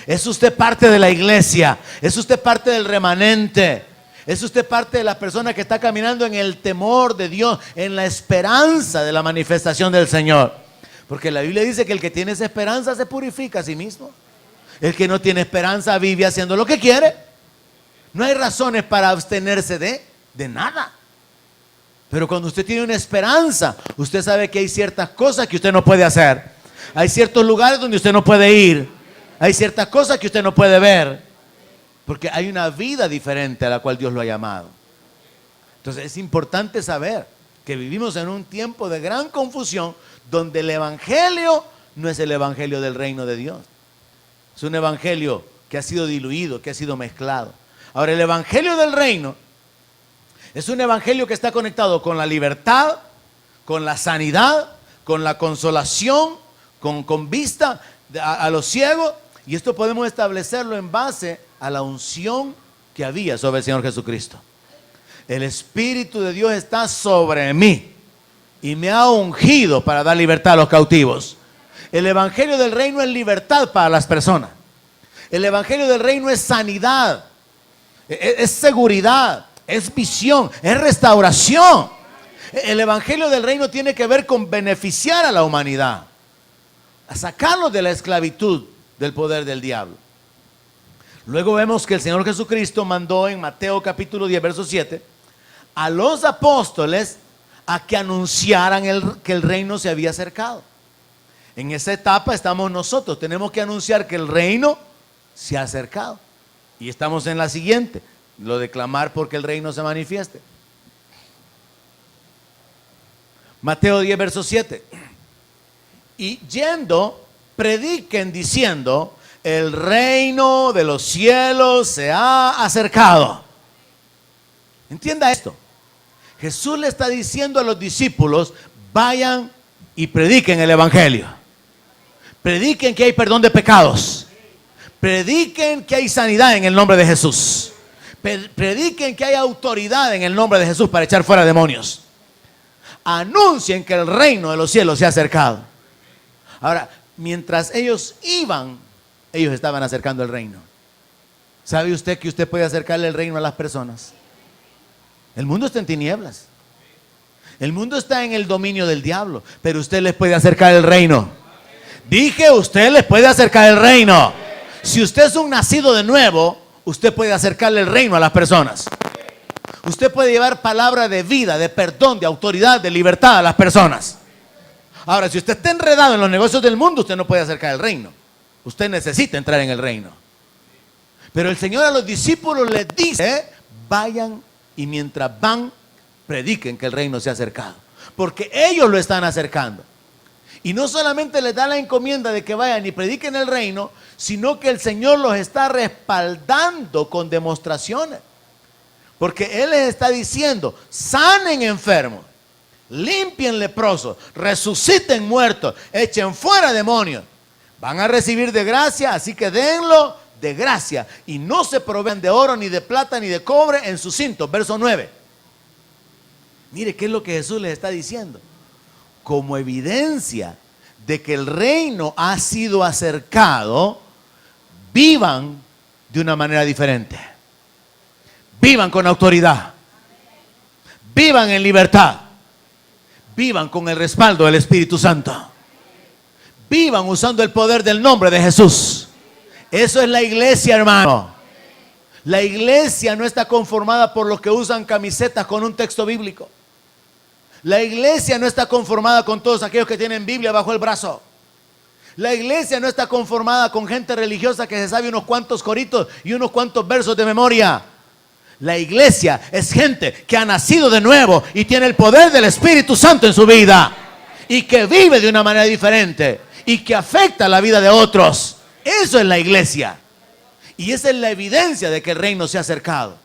¿Es usted parte de la iglesia? ¿Es usted parte del remanente? ¿Es usted parte de la persona que está caminando en el temor de Dios, en la esperanza de la manifestación del Señor? Porque la Biblia dice que el que tiene esa esperanza se purifica a sí mismo. El que no tiene esperanza vive haciendo lo que quiere. No hay razones para abstenerse de nada. Pero cuando usted tiene una esperanza, usted sabe que hay ciertas cosas que usted no puede hacer. Hay ciertos lugares donde usted no puede ir. Hay ciertas cosas que usted no puede ver. Porque hay una vida diferente a la cual Dios lo ha llamado. Entonces es importante saber que vivimos en un tiempo de gran confusión donde el evangelio no es el evangelio del reino de Dios. Es un evangelio que ha sido diluido, que ha sido mezclado. Ahora, el evangelio del reino es un evangelio que está conectado con la libertad, con la sanidad, con la consolación, con vista a los ciegos. Y esto podemos establecerlo en base a la unción que había sobre el Señor Jesucristo. El Espíritu de Dios está sobre mí y me ha ungido para dar libertad a los cautivos. El evangelio del reino es libertad para las personas. El evangelio del reino es sanidad, es seguridad, es visión, es restauración. El evangelio del reino tiene que ver con beneficiar a la humanidad, a sacarlos de la esclavitud del poder del diablo. Luego vemos que el Señor Jesucristo mandó en Mateo capítulo 10, verso 7, a los apóstoles a que anunciaran que el reino se había acercado. En esa etapa estamos nosotros, tenemos que anunciar que el reino se ha acercado. Y estamos en la siguiente, lo de clamar porque el reino se manifieste. Mateo 10, verso 7. Y yendo, prediquen diciendo, el reino de los cielos se ha acercado. Entienda esto. Jesús le está diciendo a los discípulos, vayan y prediquen el evangelio. Prediquen que hay perdón de pecados. Prediquen que hay sanidad en el nombre de Jesús. Prediquen que hay autoridad en el nombre de Jesús para echar fuera demonios. Anuncien que el reino de los cielos se ha acercado. Ahora, mientras ellos iban, ellos estaban acercando el reino. ¿Sabe usted que usted puede acercarle el reino a las personas? El mundo está en tinieblas. El mundo está en el dominio del diablo, pero usted les puede acercar el reino. Dije, usted les puede acercar el reino. Si usted es un nacido de nuevo, usted puede acercarle el reino a las personas. Usted puede llevar palabra de vida, de perdón, de autoridad, de libertad a las personas. Ahora, si usted está enredado en los negocios del mundo, usted no puede acercar el reino. Usted necesita entrar en el reino. Pero el Señor a los discípulos les dice, vayan y mientras van, prediquen que el reino se ha acercado. Porque ellos lo están acercando. Y no solamente les da la encomienda de que vayan y prediquen el reino, sino que el Señor los está respaldando con demostraciones. Porque Él les está diciendo, sanen enfermos, limpien leprosos, resuciten muertos, echen fuera demonios. Van a recibir de gracia, así que denlo de gracia. Y no se provean de oro, ni de plata, ni de cobre en sus cintos. Verso 9. Mire qué es lo que Jesús les está diciendo. Como evidencia de que el reino ha sido acercado, vivan de una manera diferente. Vivan con autoridad. Vivan en libertad. Vivan con el respaldo del Espíritu Santo. Vivan usando el poder del nombre de Jesús. Eso es la iglesia, hermano. La iglesia no está conformada por los que usan camisetas con un texto bíblico. La iglesia no está conformada con todos aquellos que tienen Biblia bajo el brazo. La iglesia no está conformada con gente religiosa que se sabe unos cuantos coritos y unos cuantos versos de memoria. La iglesia es gente que ha nacido de nuevo y tiene el poder del Espíritu Santo en su vida. Y que vive de una manera diferente. Y que afecta la vida de otros. Eso es la iglesia. Y esa es la evidencia de que el reino se ha acercado.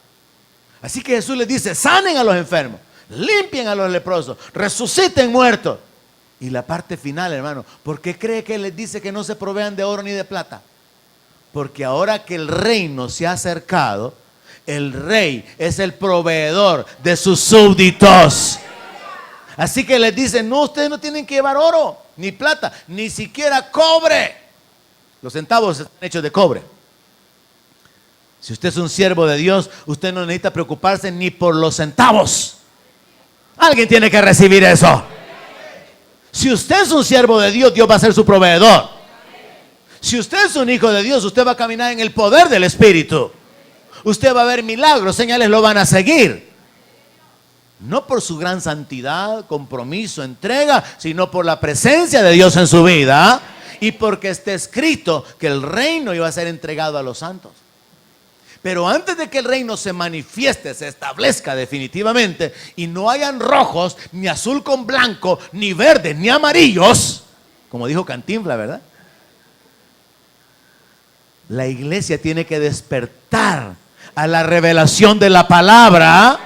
Así que Jesús les dice, sanen a los enfermos, limpien a los leprosos, resuciten muertos. Y la parte final, hermano, ¿por qué cree que les dice que no se provean de oro ni de plata? Porque ahora que el reino se ha acercado, el rey es el proveedor de sus súbditos. Así que les dicen, no, ustedes no tienen que llevar oro, ni plata, ni siquiera cobre. Los centavos están hechos de cobre. Si usted es un siervo de Dios, usted no necesita preocuparse ni por los centavos. Alguien tiene que recibir eso. Si usted es un siervo de Dios, Dios va a ser su proveedor. Si usted es un hijo de Dios, usted va a caminar en el poder del Espíritu. Usted va a ver milagros, señales lo van a seguir. No por su gran santidad, compromiso, entrega, sino por la presencia de Dios en su vida. Y porque está escrito que el reino iba a ser entregado a los santos. Pero antes de que el reino se manifieste, se establezca definitivamente, y no hayan rojos, ni azul con blanco, ni verdes, ni amarillos, como dijo Cantinflas, ¿verdad? La iglesia tiene que despertar a la revelación de la palabra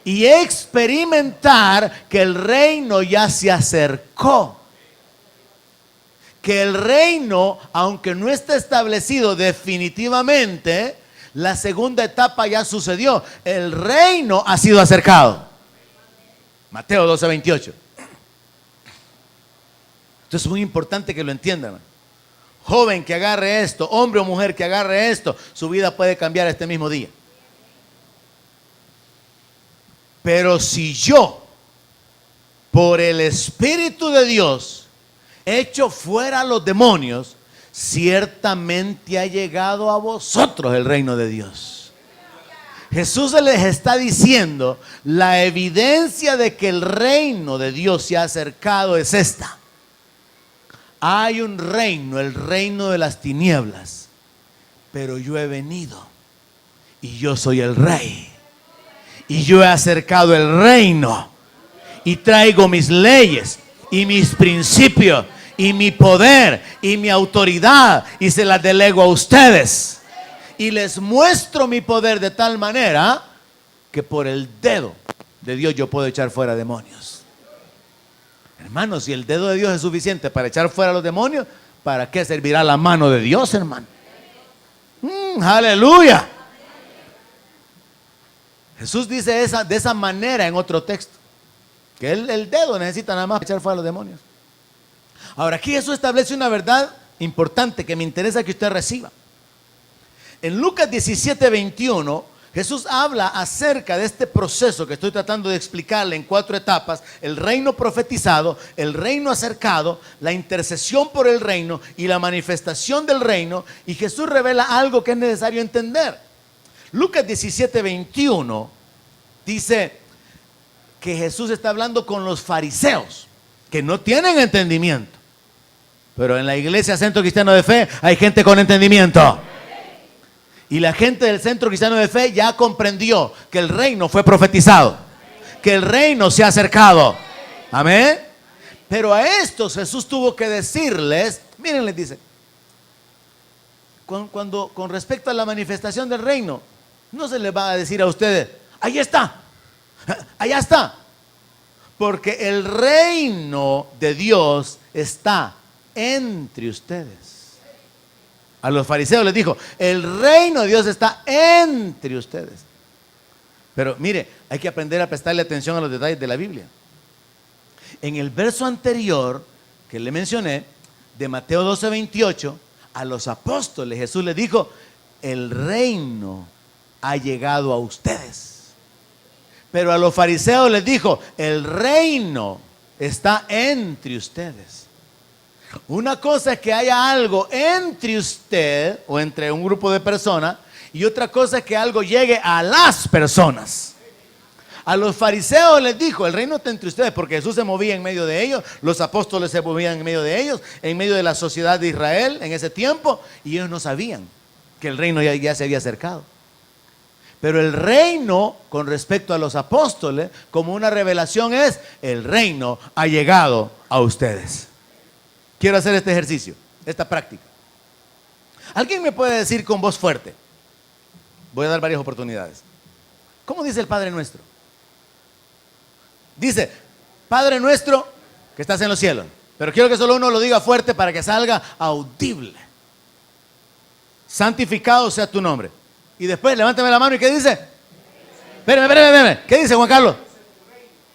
y experimentar que el reino ya se acercó. Que el reino, aunque no está establecido definitivamente, la segunda etapa ya sucedió. El reino ha sido acercado. Mateo 12:28. Esto es muy importante que lo entiendan. Joven que agarre esto, hombre o mujer que agarre esto, su vida puede cambiar este mismo día. Pero si yo, por el Espíritu de Dios, echo fuera a los demonios, ciertamente ha llegado a vosotros el reino de Dios. Jesús les está diciendo, la evidencia de que el reino de Dios se ha acercado es esta. Hay un reino, el reino de las tinieblas, pero yo he venido y yo soy el rey. Y yo he acercado el reino y traigo mis leyes y mis principios y mi poder y mi autoridad y se las delego a ustedes. Y les muestro mi poder de tal manera que por el dedo de Dios yo puedo echar fuera demonios. Hermanos, si el dedo de Dios es suficiente para echar fuera los demonios, ¿para qué servirá la mano de Dios, hermano? Aleluya. Jesús dice de esa manera en otro texto, que el dedo necesita nada más echar fuera los demonios. Ahora aquí Jesús establece una verdad importante que me interesa que usted reciba. En Lucas 17:21, Jesús habla acerca de este proceso que estoy tratando de explicarle en 4 etapas: el reino profetizado, el reino acercado, la intercesión por el reino y la manifestación del reino. Y Jesús revela algo que es necesario entender. Lucas 17:21 dice que Jesús está hablando con los fariseos, que no tienen entendimiento. Pero en la iglesia Centro Cristiano de Fe hay gente con entendimiento. Y la gente del Centro Cristiano de Fe ya comprendió que el reino fue profetizado, que el reino se ha acercado. Amén. Pero a estos Jesús tuvo que decirles, miren, les dice, con respecto a la manifestación del reino, no se les va a decir a ustedes, ahí está, allá está. Porque el reino de Dios está entre ustedes. A los fariseos les dijo, el reino de Dios está entre ustedes. Pero mire, hay que aprender a prestarle atención a los detalles de la Biblia. En el verso anterior que le mencioné, de Mateo 12:28, a los apóstoles Jesús les dijo, el reino ha llegado a ustedes. Pero a los fariseos les dijo, el reino está entre ustedes. Una cosa es que haya algo entre usted o entre un grupo de personas, y otra cosa es que algo llegue a las personas. A los fariseos les dijo, el reino está entre ustedes, porque Jesús se movía en medio de ellos, los apóstoles se movían en medio de ellos, en medio de la sociedad de Israel en ese tiempo, y ellos no sabían que el reino ya se había acercado. Pero el reino, con respecto a los apóstoles, como una revelación es, el reino ha llegado a ustedes. Quiero hacer este ejercicio, esta práctica. ¿Alguien me puede decir con voz fuerte? Voy a dar varias oportunidades. ¿Cómo dice el Padre Nuestro? Dice, Padre Nuestro que estás en los cielos. Pero quiero que solo uno lo diga fuerte para que salga audible. Santificado sea tu nombre. Y después levántame la mano y ¿qué dice? Espérame. ¿Qué dice Juan Carlos?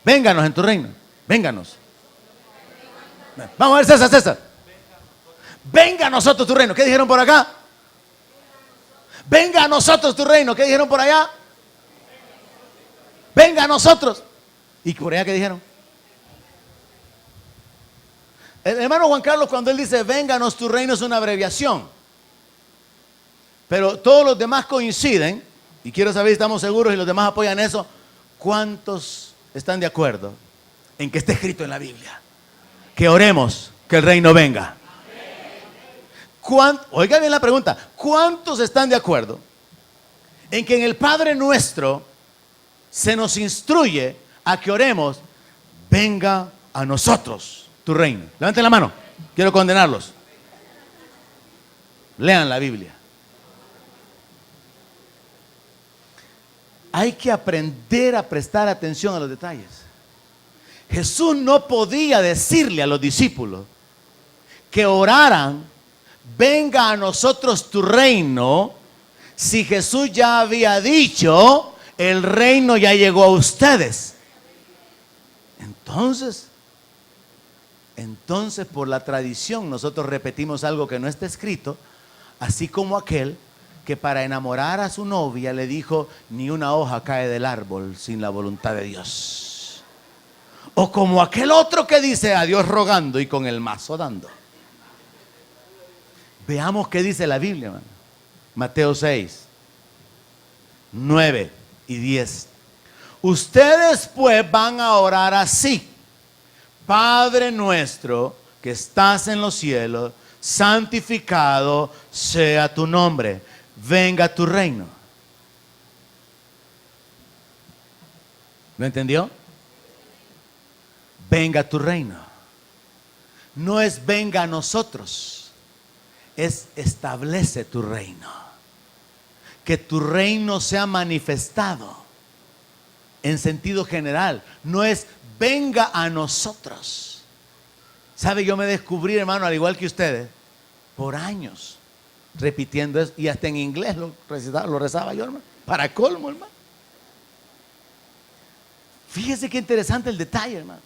Vénganos en tu reino. Vénganos. Vamos a ver, César. Venga a nosotros tu reino. ¿Qué dijeron por acá? Venga a nosotros tu reino. ¿Qué dijeron por allá? Venga a nosotros. ¿Y por allá qué dijeron? El hermano Juan Carlos, cuando él dice vénganos tu reino, es una abreviación. Pero todos los demás coinciden, y quiero saber si estamos seguros y los demás apoyan eso. ¿Cuántos están de acuerdo en que esté escrito en la Biblia? Que oremos que el reino venga. Oiga bien la pregunta, ¿cuántos están de acuerdo en que en el Padre Nuestro se nos instruye a que oremos, venga a nosotros tu reino? Levanten la mano, quiero condenarlos. Lean la Biblia. Hay que aprender a prestar atención a los detalles. Jesús no podía decirle a los discípulos que oraran, venga a nosotros tu reino, si Jesús ya había dicho, el reino ya llegó a ustedes. Entonces por la tradición nosotros repetimos algo que no está escrito, así como aquel que para enamorar a su novia le dijo, ni una hoja cae del árbol sin la voluntad de Dios. O como aquel otro que dice, a Dios rogando y con el mazo dando. Veamos qué dice la Biblia, hermano. Mateo 6, 9 y 10. Ustedes pues van a orar así: Padre nuestro que estás en los cielos, santificado sea tu nombre, venga tu reino. ¿Lo entendió? Venga tu reino. No es venga a nosotros, es establece tu reino. Que tu reino sea manifestado en sentido general. No es venga a nosotros. ¿Sabe? Yo me descubrí, hermano, al igual que ustedes, por años repitiendo eso, y hasta en inglés lo rezaba yo, hermano, para colmo, hermano. Fíjese qué interesante el detalle, hermano.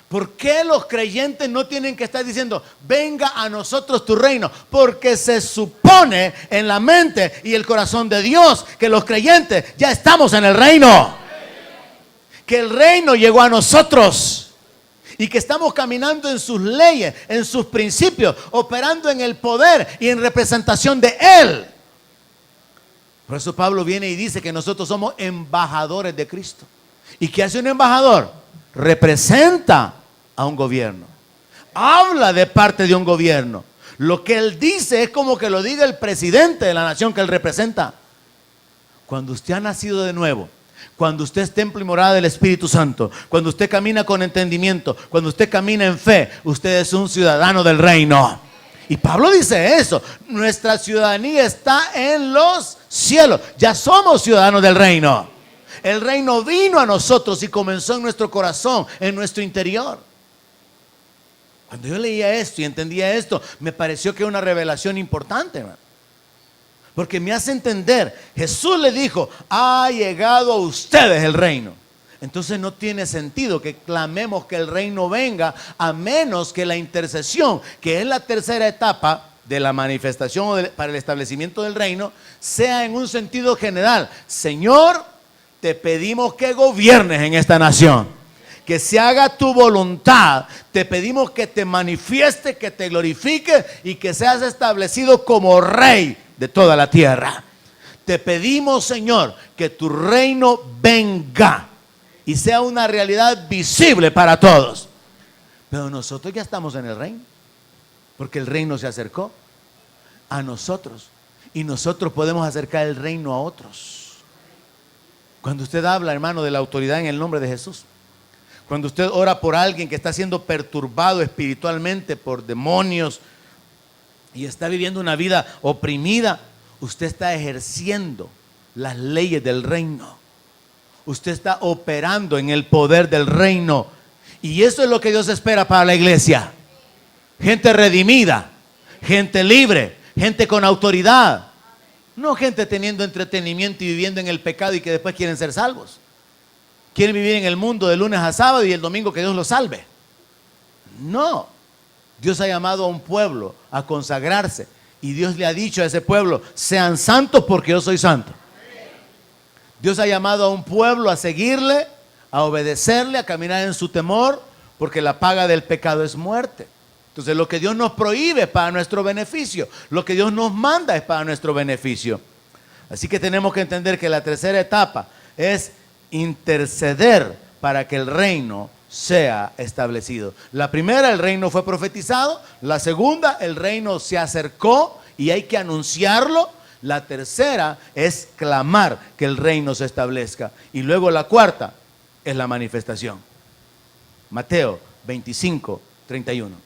¿Por qué los creyentes no tienen que estar diciendo venga a nosotros tu reino? Porque se supone en la mente y el corazón de Dios que los creyentes ya estamos en el reino, que el reino llegó a nosotros y que estamos caminando en sus leyes, en sus principios, operando en el poder y en representación de Él. Por eso Pablo viene y dice que nosotros somos embajadores de Cristo. ¿Y qué hace un embajador? Representa a un gobierno, habla de parte de un gobierno. Lo que él dice es como que lo diga el presidente de la nación que él representa. Cuando usted ha nacido de nuevo, cuando usted es templo y morada del Espíritu Santo, cuando usted camina con entendimiento, cuando usted camina en fe, usted es un ciudadano del reino. Y Pablo dice eso, nuestra ciudadanía está en los cielos, ya somos ciudadanos del reino. El reino vino a nosotros y comenzó en nuestro corazón, en nuestro interior. Cuando yo leía esto y entendía esto, me pareció que era una revelación importante, hermano. Porque me hace entender, Jesús le dijo, ha llegado a ustedes el reino. Entonces no tiene sentido que clamemos que el reino venga, a menos que la intercesión, que es la tercera etapa de la manifestación para el establecimiento del reino, sea en un sentido general. Señor, te pedimos que gobiernes en esta nación, que se haga tu voluntad. Te pedimos que te manifieste, que te glorifique y que seas establecido como rey de toda la tierra. Te pedimos, Señor, que tu reino venga y sea una realidad visible para todos. Pero nosotros ya estamos en el reino, porque el reino se acercó a nosotros y nosotros podemos acercar el reino a otros. Cuando usted habla, hermano, de la autoridad en el nombre de Jesús, cuando usted ora por alguien que está siendo perturbado espiritualmente por demonios y está viviendo una vida oprimida, usted está ejerciendo las leyes del reino. Usted está operando en el poder del reino. Y eso es lo que Dios espera para la iglesia. Gente redimida, gente libre, gente con autoridad. No gente teniendo entretenimiento y viviendo en el pecado y que después quieren ser salvos. Quieren vivir en el mundo de lunes a sábado y el domingo que Dios los salve. No. Dios ha llamado a un pueblo a consagrarse. Y Dios le ha dicho a ese pueblo, sean santos porque yo soy santo. Dios ha llamado a un pueblo a seguirle, a obedecerle, a caminar en su temor, porque la paga del pecado es muerte. Entonces lo que Dios nos prohíbe es para nuestro beneficio, lo que Dios nos manda es para nuestro beneficio. Así que tenemos que entender que la tercera etapa es interceder para que el reino sea establecido. La primera, el reino fue profetizado. La segunda, el reino se acercó y hay que anunciarlo. La tercera es clamar que el reino se establezca. Y luego la cuarta es la manifestación. Mateo 25, 31.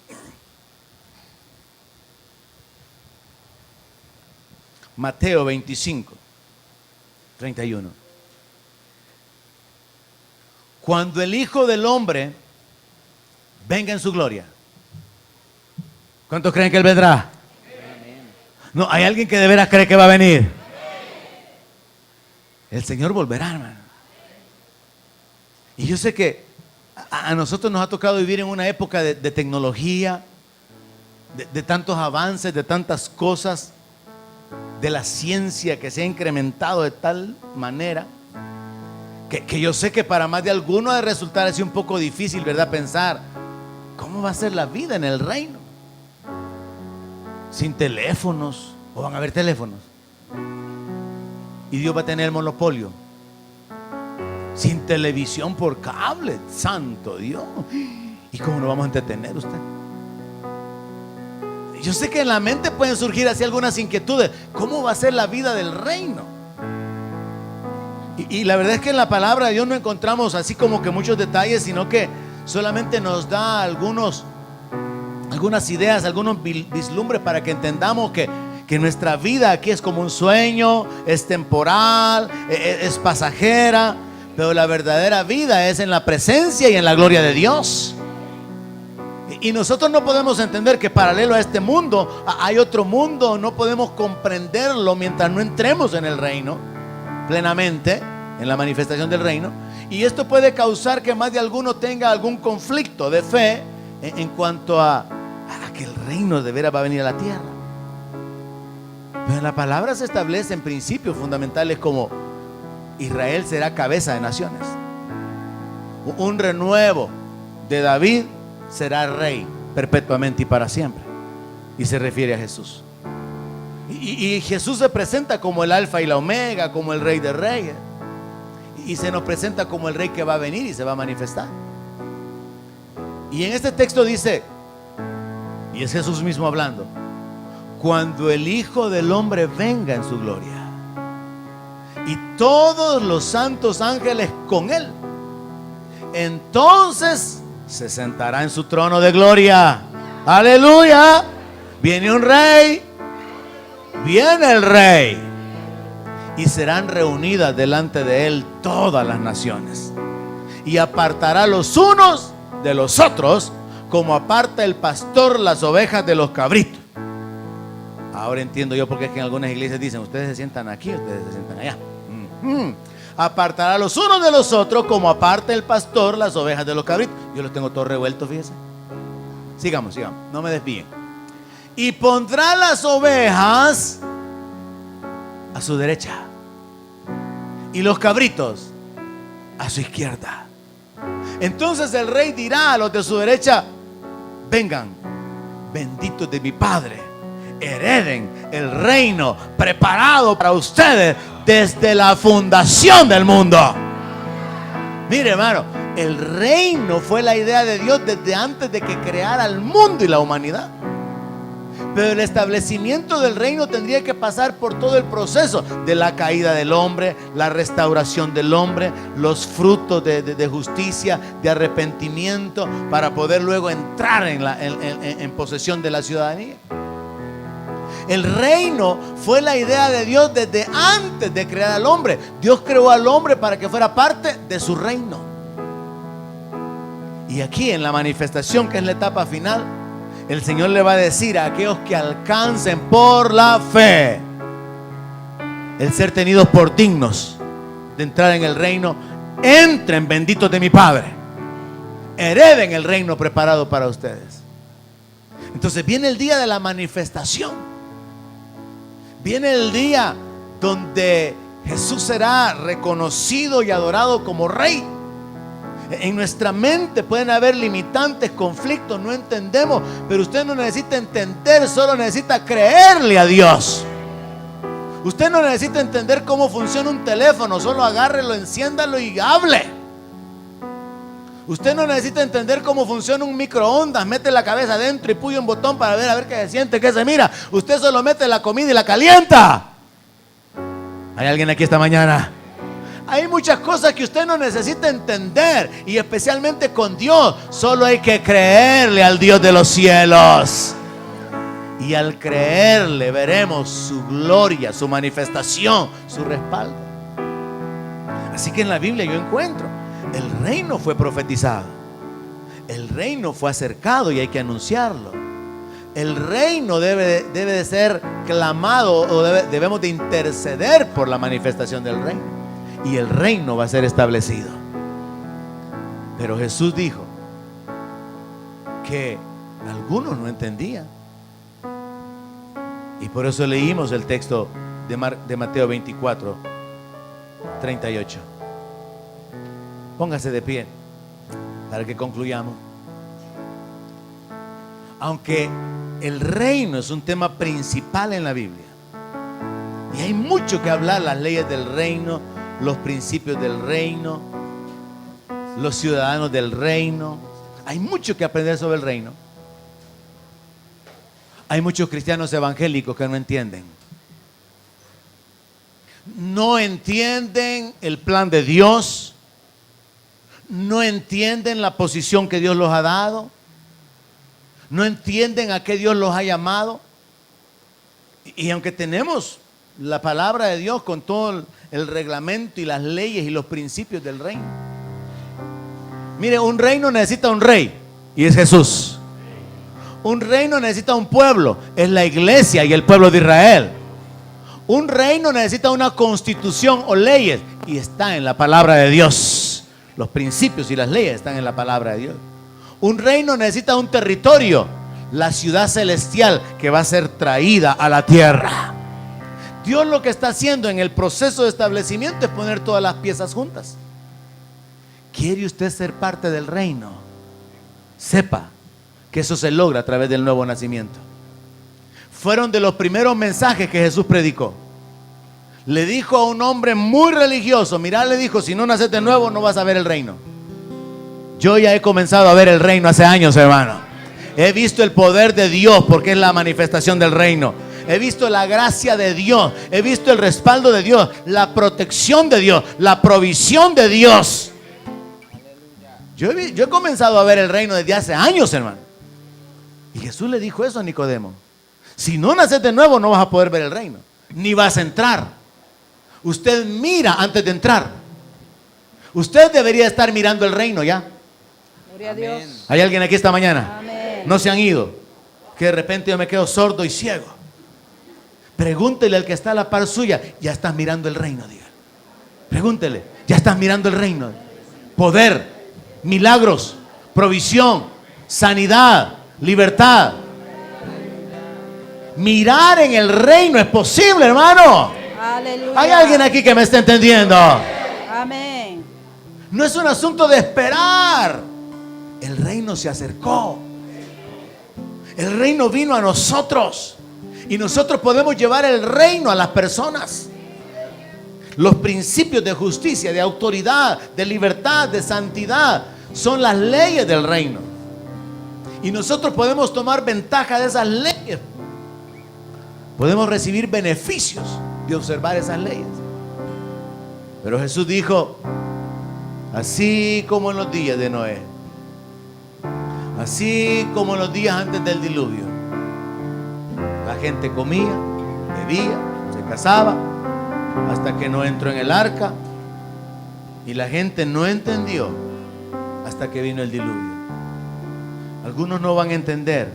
Mateo 25, 31. Cuando el Hijo del Hombre venga en su gloria. ¿Cuántos creen que Él vendrá? No, hay alguien que de veras cree que va a venir. El Señor volverá, hermano. Y yo sé que a nosotros nos ha tocado vivir en una época de tecnología, de tantos avances, de tantas cosas, de la ciencia que se ha incrementado de tal manera que yo sé que para más de alguno ha de resultar así un poco difícil, ¿verdad? Pensar, ¿cómo va a ser la vida en el reino? Sin teléfonos, o van a haber teléfonos. Y Dios va a tener el monopolio. Sin televisión por cable, santo Dios. ¿Y cómo nos vamos a entretener usted? Yo sé que en la mente pueden surgir así algunas inquietudes. ¿Cómo va a ser la vida del reino? Y la verdad es que en la palabra de Dios no encontramos así como que muchos detalles, sino que solamente nos da algunas ideas, algunos vislumbres para que entendamos que nuestra vida aquí es como un sueño, es temporal, es pasajera, pero la verdadera vida es en la presencia y en la gloria de Dios. Y nosotros no podemos entender que paralelo a este mundo hay otro mundo, no podemos comprenderlo mientras no entremos en el reino plenamente, en la manifestación del reino. Y esto puede causar que más de alguno tenga algún conflicto de fe en cuanto a que el reino de veras va a venir a la tierra. Pero en la palabra se establecen principios fundamentales como Israel será cabeza de naciones. Un renuevo de David será rey perpetuamente y para siempre. Y se refiere a Jesús. Y Jesús se presenta como el alfa y la omega, como el rey de reyes. Y se nos presenta como el rey que va a venir y se va a manifestar. Y en este texto dice, y es Jesús mismo hablando, cuando el Hijo del Hombre venga en su gloria y todos los santos ángeles con él, entonces se sentará en su trono de gloria. Aleluya. Viene un rey, viene el rey, y serán reunidas delante de él todas las naciones, y apartará los unos de los otros, como aparta el pastor las ovejas de los cabritos. Ahora entiendo yo por qué es que en algunas iglesias dicen, ustedes se sientan aquí, ustedes se sientan allá. Apartará los unos de los otros, como aparta el pastor las ovejas de los cabritos. Yo los tengo todos revueltos, fíjense. Sigamos, no me desvíen. Y pondrá las ovejas a su derecha y los cabritos a su izquierda. Entonces el rey dirá a los de su derecha, vengan, benditos de mi Padre, hereden el reino preparado para ustedes desde la fundación del mundo. Mire, hermano, el reino fue la idea de Dios desde antes de que creara el mundo y la humanidad. Pero el establecimiento del reino tendría que pasar por todo el proceso de la caída del hombre, la restauración del hombre, los frutos de justicia, de arrepentimiento, para poder luego entrar en posesión de la ciudadanía. El reino fue la idea de Dios desde antes de crear al hombre. Dios creó al hombre para que fuera parte de su reino. Y aquí en la manifestación, que es la etapa final, el Señor le va a decir a aquellos que alcancen por la fe el ser tenidos por dignos de entrar en el reino, entren, benditos de mi Padre, hereden el reino preparado para ustedes. Entonces viene el día de la manifestación, viene el día donde Jesús será reconocido y adorado como rey. En nuestra mente pueden haber limitantes, conflictos, no entendemos, pero usted no necesita entender, solo necesita creerle a Dios. Usted no necesita entender cómo funciona un teléfono, solo agárrelo, enciéndalo y hable. Usted no necesita entender cómo funciona un microondas, mete la cabeza adentro y puye un botón para ver a ver qué se siente, qué se mira. Usted solo mete la comida y la calienta. ¿Hay alguien aquí esta mañana? Hay muchas cosas que usted no necesita entender, y especialmente con Dios, solo hay que creerle al Dios de los cielos. Y al creerle veremos su gloria, su manifestación, su respaldo. Así que en la Biblia yo encuentro, el reino fue profetizado, el reino fue acercado y hay que anunciarlo. El reino debe de ser clamado, o debemos de interceder por la manifestación del reino. Y el reino va a ser establecido. Pero Jesús dijo que algunos no entendían. Y por eso leímos el texto de Mateo 24, 38. Póngase de pie para que concluyamos. Aunque el reino es un tema principal en la Biblia, y hay mucho que hablar, las leyes del reino, los principios del reino, los ciudadanos del reino, hay mucho que aprender sobre el reino. Hay muchos cristianos evangélicos que no entienden. no entienden el plan de Dios, no entienden la posición que Dios los ha dado, no entienden a qué Dios los ha llamado. Y aunque tenemos la palabra de Dios con todo el reglamento y las leyes y los principios del reino, mire, un reino necesita un rey y es Jesús. Un reino necesita un pueblo, es la iglesia y el pueblo de Israel. Un reino necesita una constitución o leyes y está en la palabra de Dios. Los principios y las leyes están en la palabra de Dios. Un reino necesita un territorio, la ciudad celestial que va a ser traída a la tierra. Dios lo que está haciendo en el proceso de establecimiento es poner todas las piezas juntas. ¿Quiere usted ser parte del reino? Sepa que eso se logra a través del nuevo nacimiento. Fueron de los primeros mensajes que Jesús predicó. Le dijo a un hombre muy religioso, mirá, le dijo, si no naces de nuevo no vas a ver el reino. Yo ya he comenzado a ver el reino hace años, hermano. He visto el poder de Dios porque es la manifestación del reino. He visto la gracia de Dios, he visto el respaldo de Dios, la protección de Dios, la provisión de Dios. Yo he comenzado a ver el reino desde hace años, hermano. Y Jesús le dijo eso a Nicodemo. Si no naces de nuevo no vas a poder ver el reino, ni vas a entrar. Usted mira antes de entrar. Usted debería estar mirando el reino ya. Gloria a Dios. ¿Hay alguien aquí esta mañana? Amén. No se han ido, que de repente yo me quedo sordo y ciego. Pregúntele al que está a la par suya, ya estás mirando el reino, diga. Pregúntele, ya estás mirando el reino. Poder, milagros, provisión, sanidad, libertad. Mirar en el reino es posible, hermano. Aleluya. ¿Hay alguien aquí que me está entendiendo? Amén. No es un asunto de esperar. El reino se acercó. El reino vino a nosotros. Y nosotros podemos llevar el reino a las personas. Los principios de justicia, de autoridad, de libertad, de santidad son las leyes del reino. Y nosotros podemos tomar ventaja de esas leyes. Podemos recibir beneficios de observar esas leyes. Pero Jesús dijo, así como en los días de Noé, así como en los días antes del diluvio, la gente comía, bebía, se casaba, hasta que no entró en el arca, y la gente no entendió hasta que vino el diluvio. Algunos no van a entender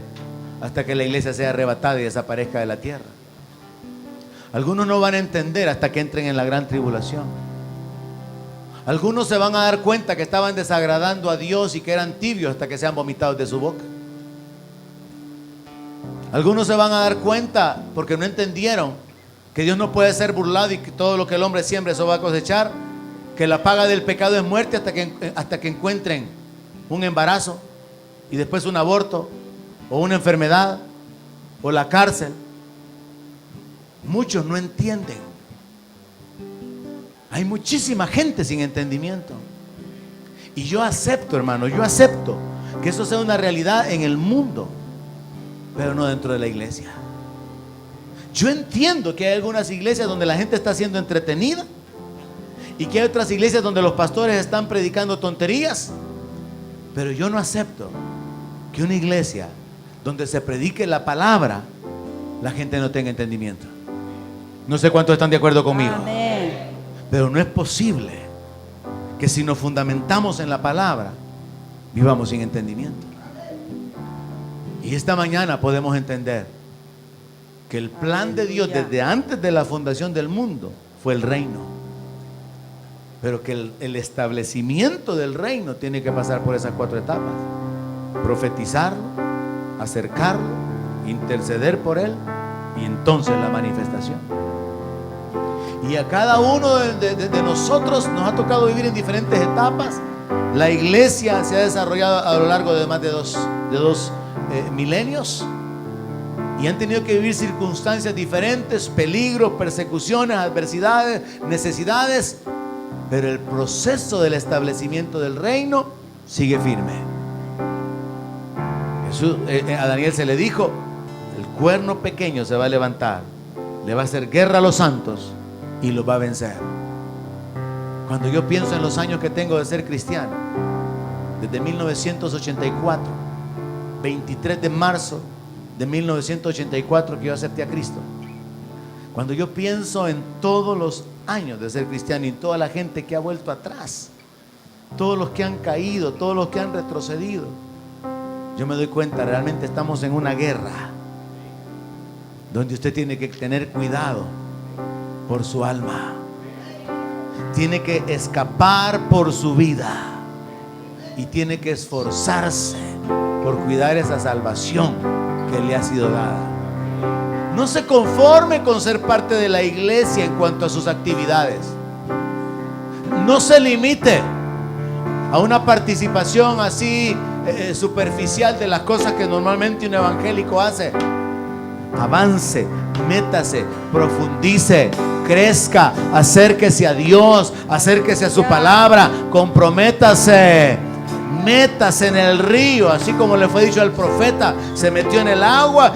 hasta que la iglesia sea arrebatada y desaparezca de la tierra. Algunos no van a entender hasta que entren en la gran tribulación. Algunos se van a dar cuenta que estaban desagradando a Dios y que eran tibios hasta que sean vomitados de su boca. Algunos se van a dar cuenta porque no entendieron que Dios no puede ser burlado y que todo lo que el hombre siembra eso va a cosechar, que la paga del pecado es muerte hasta que encuentren un embarazo y después un aborto o una enfermedad o la cárcel. Muchos no entienden. Hay muchísima gente sin entendimiento. Y yo acepto, hermano, yo acepto que eso sea una realidad en el mundo, pero no dentro de la iglesia. Yo entiendo que hay algunas iglesias donde la gente está siendo entretenida y que hay otras iglesias donde los pastores están predicando tonterías, pero yo no acepto que una iglesia donde se predique la palabra, la gente no tenga entendimiento. No sé cuántos están de acuerdo conmigo. Amén. Pero no es posible que si nos fundamentamos en la palabra, vivamos sin entendimiento. Y esta mañana podemos entender que el plan de Dios desde antes de la fundación del mundo fue el reino. Pero que el establecimiento del reino tiene que pasar por esas 4 etapas: profetizarlo, acercarlo, interceder por él y entonces la manifestación. Y a cada uno de nosotros nos ha tocado vivir en diferentes etapas. La iglesia se ha desarrollado a lo largo de más de dos milenios y han tenido que vivir circunstancias diferentes, peligros, persecuciones, adversidades, necesidades, pero el proceso del establecimiento del reino sigue firme. A Daniel se le dijo: el cuerno pequeño se va a levantar, le va a hacer guerra a los santos y los va a vencer. Cuando yo pienso en los años que tengo de ser cristiano, desde 1984, 23 de marzo de 1984 que yo acepté a Cristo. Cuando yo pienso en todos los años de ser cristiano y toda la gente que ha vuelto atrás, todos los que han caído, todos los que han retrocedido, yo me doy cuenta, realmente estamos en una guerra donde usted tiene que tener cuidado por su alma, tiene que escapar por su vida y tiene que esforzarse por cuidar esa salvación que le ha sido dada. No se conforme con ser parte de la iglesia en cuanto a sus actividades. No se limite a una participación así superficial de las cosas que normalmente un evangélico hace. Avance, métase, profundice, crezca, acérquese a Dios, acérquese a su palabra, comprométase, métase en el río, así como le fue dicho al profeta. Se metió en el agua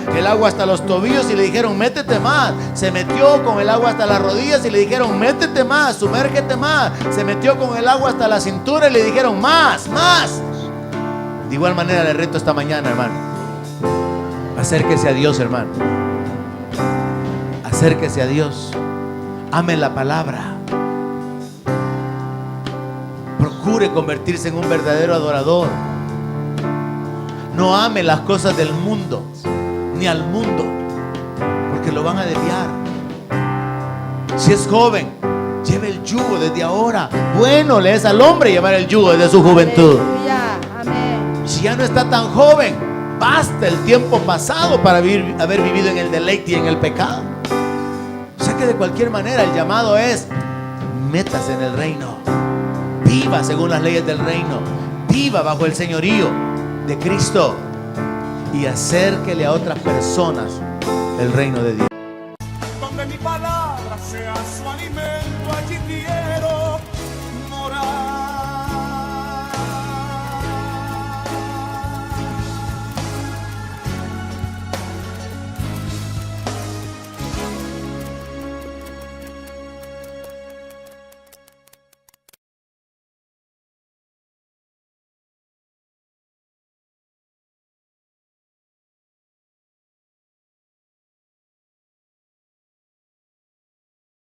hasta los tobillos y le dijeron métete más. Se metió con el agua hasta las rodillas y le dijeron métete más, sumérgete más. Se metió con el agua hasta la cintura y le dijeron más. De igual manera le reto esta mañana, hermano. Acérquese a Dios, hermano. Acérquese a Dios. Ame la palabra. Procure convertirse en un verdadero adorador. No ame las cosas del mundo, ni al mundo, porque lo van a desviar. Si es joven, lleve el yugo desde ahora. Bueno le es al hombre llevar el yugo desde su juventud. Aleluya. Amén. Si ya no está tan joven, basta el tiempo pasado para haber vivido en el deleite y en el pecado. O sea que de cualquier manera el llamado es: métase en el reino, viva según las leyes del reino, viva bajo el señorío de Cristo y acérquele a otras personas el reino de Dios.